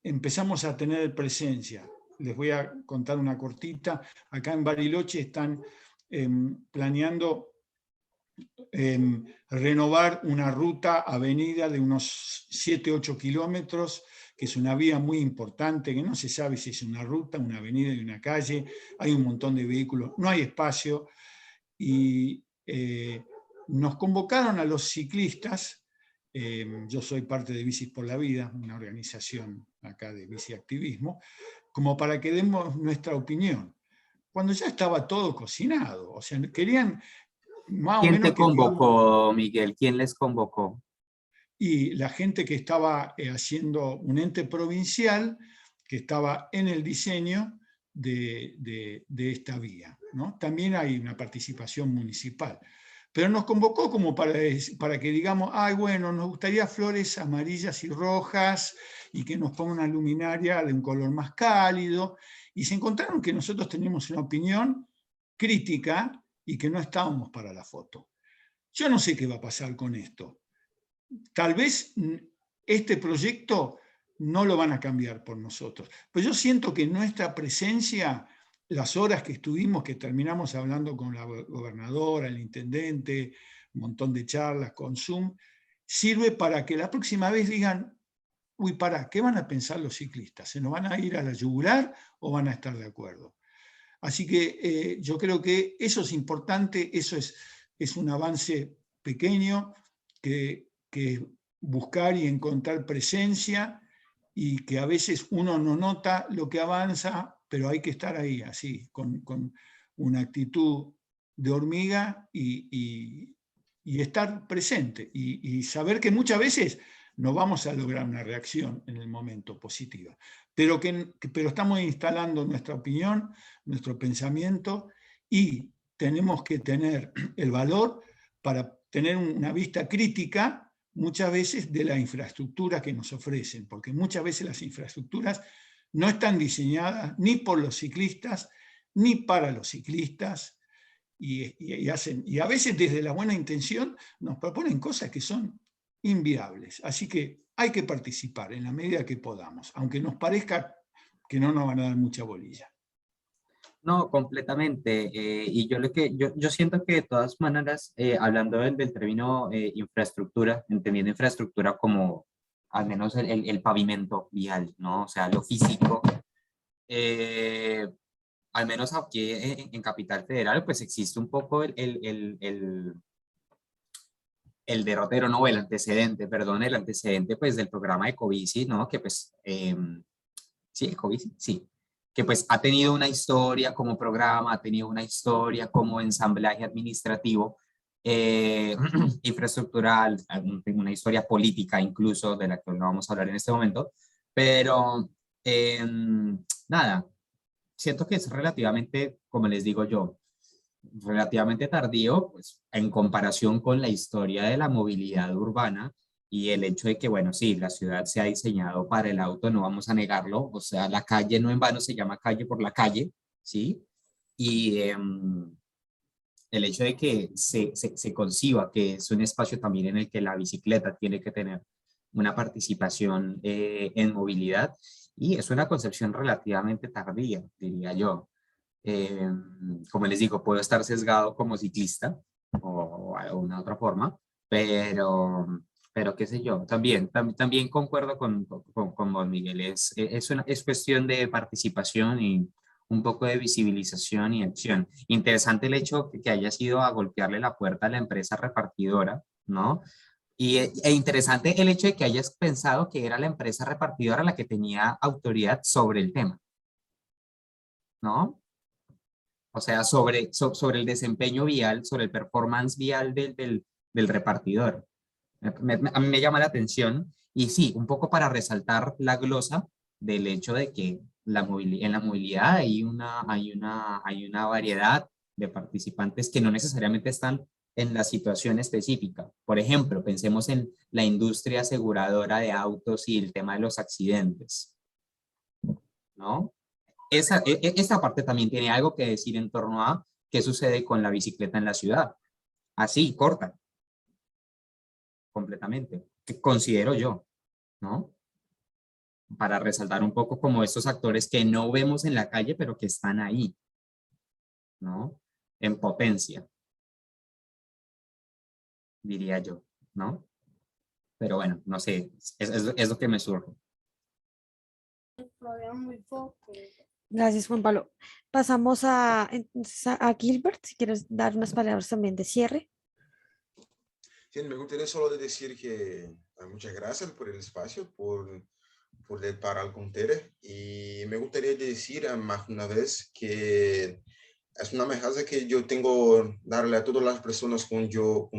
empezamos a tener presencia. Les voy a contar una cortita. Acá en Bariloche están planeando renovar una ruta, avenida de unos 7-8 kilómetros, que es una vía muy importante, que no se sabe si es una ruta, una avenida y una calle, hay un montón de vehículos, no hay espacio, y nos convocaron a los ciclistas. Yo soy parte de Bicis por la Vida, una organización acá de biciactivismo, como para que demos nuestra opinión, cuando ya estaba todo cocinado. O sea, querían más o ¿Quién menos te que digamos, convocó, Miguel? ¿Quién les convocó? y la gente que estaba haciendo un ente provincial que estaba en el diseño de esta vía, ¿no? También hay una participación municipal. Pero nos convocó como para que digamos, ay, bueno, nos gustaría flores amarillas y rojas y que nos ponga una luminaria de un color más cálido. Y se encontraron que nosotros teníamos una opinión crítica y que no estábamos para la foto. Yo no sé qué va a pasar con esto. Tal vez este proyecto no lo van a cambiar por nosotros, pero yo siento que nuestra presencia, las horas que estuvimos, que terminamos hablando con la gobernadora, el intendente, un montón de charlas con Zoom, sirve para que la próxima vez digan, uy, pará, ¿qué van a pensar los ciclistas? ¿Se nos van a ir a la yugular o van a estar de acuerdo? Así que yo creo que eso es importante, eso es un avance pequeño, que buscar y encontrar presencia, y que a veces uno no nota lo que avanza, pero hay que estar ahí, así, con una actitud de hormiga y estar presente y saber que muchas veces no vamos a lograr una reacción en el momento positiva, pero estamos instalando nuestra opinión, nuestro pensamiento, y tenemos que tener el valor para tener una vista crítica muchas veces de la infraestructura que nos ofrecen, porque muchas veces las infraestructuras no están diseñadas ni por los ciclistas ni para los ciclistas, y a veces desde la buena intención nos proponen cosas que son inviables. Así que hay que participar en la medida que podamos, aunque nos parezca que no nos van a dar mucha bolilla. No, completamente. Y yo siento que de todas maneras, hablando del término infraestructura, entendiendo infraestructura como al menos el pavimento vial, ¿no? O sea, lo físico. Al menos aquí en Capital Federal, pues existe un poco el derrotero, no, el antecedente, perdón, el antecedente pues del programa Ecobici, ¿no? Que pues, sí, Ecobici, sí, que pues ha tenido una historia como programa, ha tenido una historia como ensamblaje administrativo, infraestructural, una historia política incluso, de la que no vamos a hablar en este momento, pero nada, siento que es relativamente, como les digo yo, relativamente tardío, pues en comparación con la historia de la movilidad urbana y el hecho de que, bueno, sí, la ciudad se ha diseñado para el auto, no vamos a negarlo, o sea, la calle no en vano se llama calle por la calle, ¿sí? Y el hecho de que se conciba que es un espacio también en el que la bicicleta tiene que tener una participación en movilidad, y es una concepción relativamente tardía, diría yo. Como les digo, puedo estar sesgado como ciclista o de una otra forma, pero qué sé yo, también concuerdo con vos, Miguel, es cuestión de participación y un poco de visibilización y acción. Interesante el hecho que hayas ido a golpearle la puerta a la empresa repartidora, ¿no? E interesante el hecho de que hayas pensado que era la empresa repartidora la que tenía autoridad sobre el tema, ¿no? O sea, sobre el desempeño vial, sobre el performance vial del repartidor. A mí me llama la atención, y sí, un poco para resaltar la glosa del hecho de que en la movilidad hay una variedad de participantes que no necesariamente están en la situación específica. Por ejemplo, pensemos en la industria aseguradora de autos y el tema de los accidentes, ¿no? Esta parte también tiene algo que decir en torno a qué sucede con la bicicleta en la ciudad. Así, corta, completamente, que considero yo, ¿no? Para resaltar un poco como estos actores que no vemos en la calle, pero que están ahí, ¿no? En potencia, diría yo, ¿no? Pero bueno, no sé, es lo que me surge. Gracias, Juan Pablo. Pasamos entonces a Gilbert, si quieres dar unas palabras también de cierre. Sí, me gustaría solo decir que muchas gracias por el espacio, por el para el Contere. Y me gustaría decir más una vez que es una mensaje que yo tengo darle a todas las personas con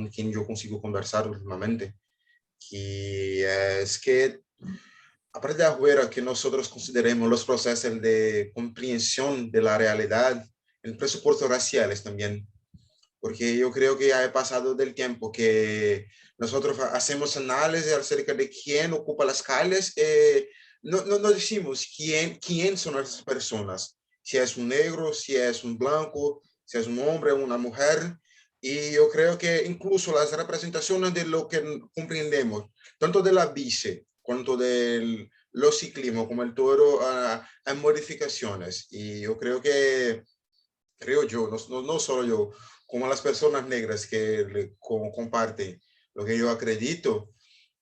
quien yo consigo conversar últimamente, que es que aparte de afuera que nosotros consideremos los procesos de comprensión de la realidad, en presupuestos raciales también, porque yo creo que ya he pasado del tiempo que nosotros hacemos análisis acerca de quién ocupa las calles, no decimos quién son esas personas, si es un negro, si es un blanco, si es un hombre o una mujer, y yo creo que incluso las representaciones de lo que comprendemos, tanto de la bici, cuanto de los ciclismos, como el toro, hay modificaciones, y yo creo yo, no solo yo, como las personas negras que comparten lo que yo acredito,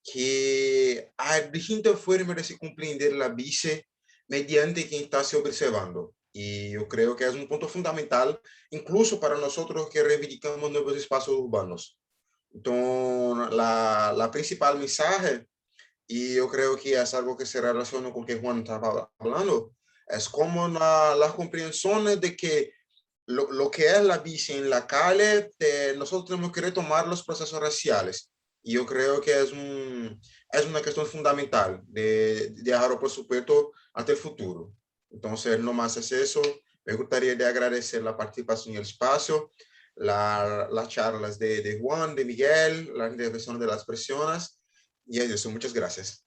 que hay distintas formas de se comprender la bici mediante quien está se observando. Y yo creo que es un punto fundamental, incluso para nosotros que reivindicamos nuevos espacios urbanos. Entonces, la principal mensaje, y yo creo que es algo que se relaciona con lo que Juan estaba hablando, es como la comprensión de que lo que es la bici en la calle, nosotros tenemos que retomar los procesos raciales. Y yo creo que es una cuestión fundamental de dejar, por supuesto, hasta el futuro. Entonces, no más es eso. Me gustaría de agradecer la participación y el espacio, las charlas de Juan, de Miguel, la intervención de las personas. Y eso, muchas gracias.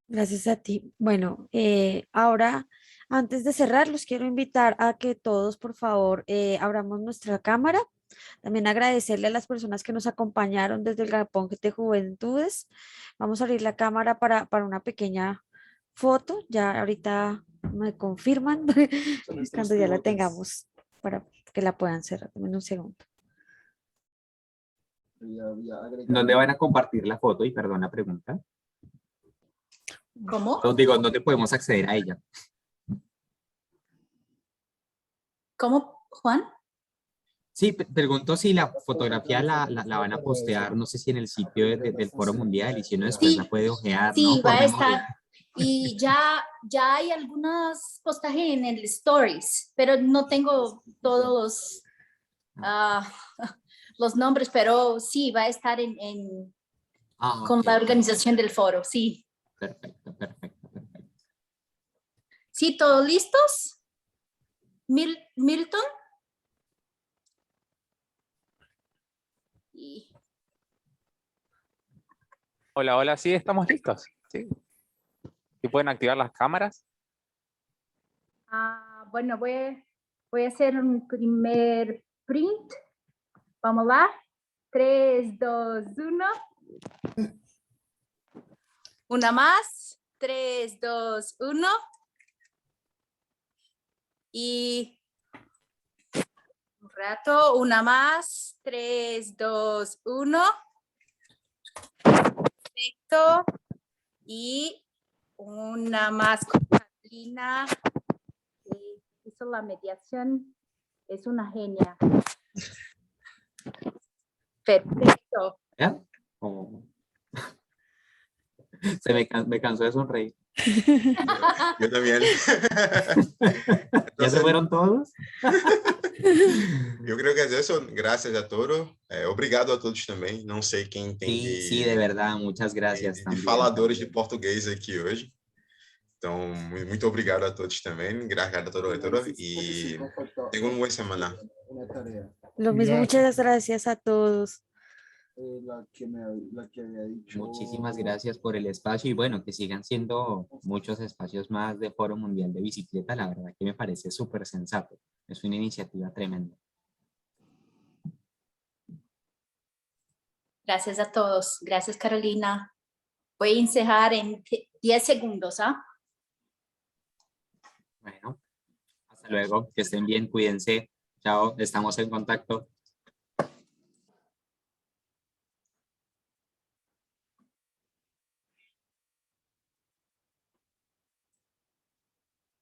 Gracias a ti. Bueno, ahora, antes de cerrar, los quiero invitar a que todos, por favor, abramos nuestra cámara. También agradecerle a las personas que nos acompañaron desde el Galpón de Juventudes. Vamos a abrir la cámara para una pequeña foto. Ya ahorita me confirman cuando ya la tengamos para que la puedan cerrar. Dame un segundo. ¿Dónde van a compartir la foto? Y perdón la pregunta. ¿Cómo? Digo, ¿dónde podemos acceder a ella? ¿Cómo, Juan? Sí, pregunto si la fotografía la van a postear, no sé si en el sitio del Foro Mundial, y si uno después la puede ojear, sí, ¿no? va a estar. Y ya hay algunos postajes en el Stories, pero no tengo todos los nombres, pero sí, va a estar con okay, la organización del foro, sí. Perfecto. ¿Sí, todos listos? Milton. Y Hola, hola, sí, estamos listos. Sí. ¿Y pueden activar las cámaras? bueno, voy a hacer un primer print. Vamos lá. 3, 2, 1. Una más. 3, 2, 1. Y un rato, una más. 3, 2, 1. Perfecto. Y una más con Carolina. Que hizo la mediación. Es una genia. Perfecto. ¿Ya? Como- me cansó de sonreír. Yo también. ¿Ya se fueron todos? Eu queria agradecer, graças a todos. Obrigado a todos também. Não sei quem tem Sí, de verdad, muchas gracias de también. faladores de português aqui hoje. Então, muito obrigado a todos também. Gracias a todos e tenham uma boa semana. Lo mismo, muchas gracias a todos. Muchísimas gracias por el espacio y bueno, que sigan siendo muchos espacios más de Foro Mundial de Bicicleta. La verdad que me parece súper sensato. Es una iniciativa tremenda. Gracias a todos. Gracias, Carolina. Voy a encerrar en 10 segundos. Bueno, hasta luego, que estén bien, cuídense. Chao, estamos en contacto.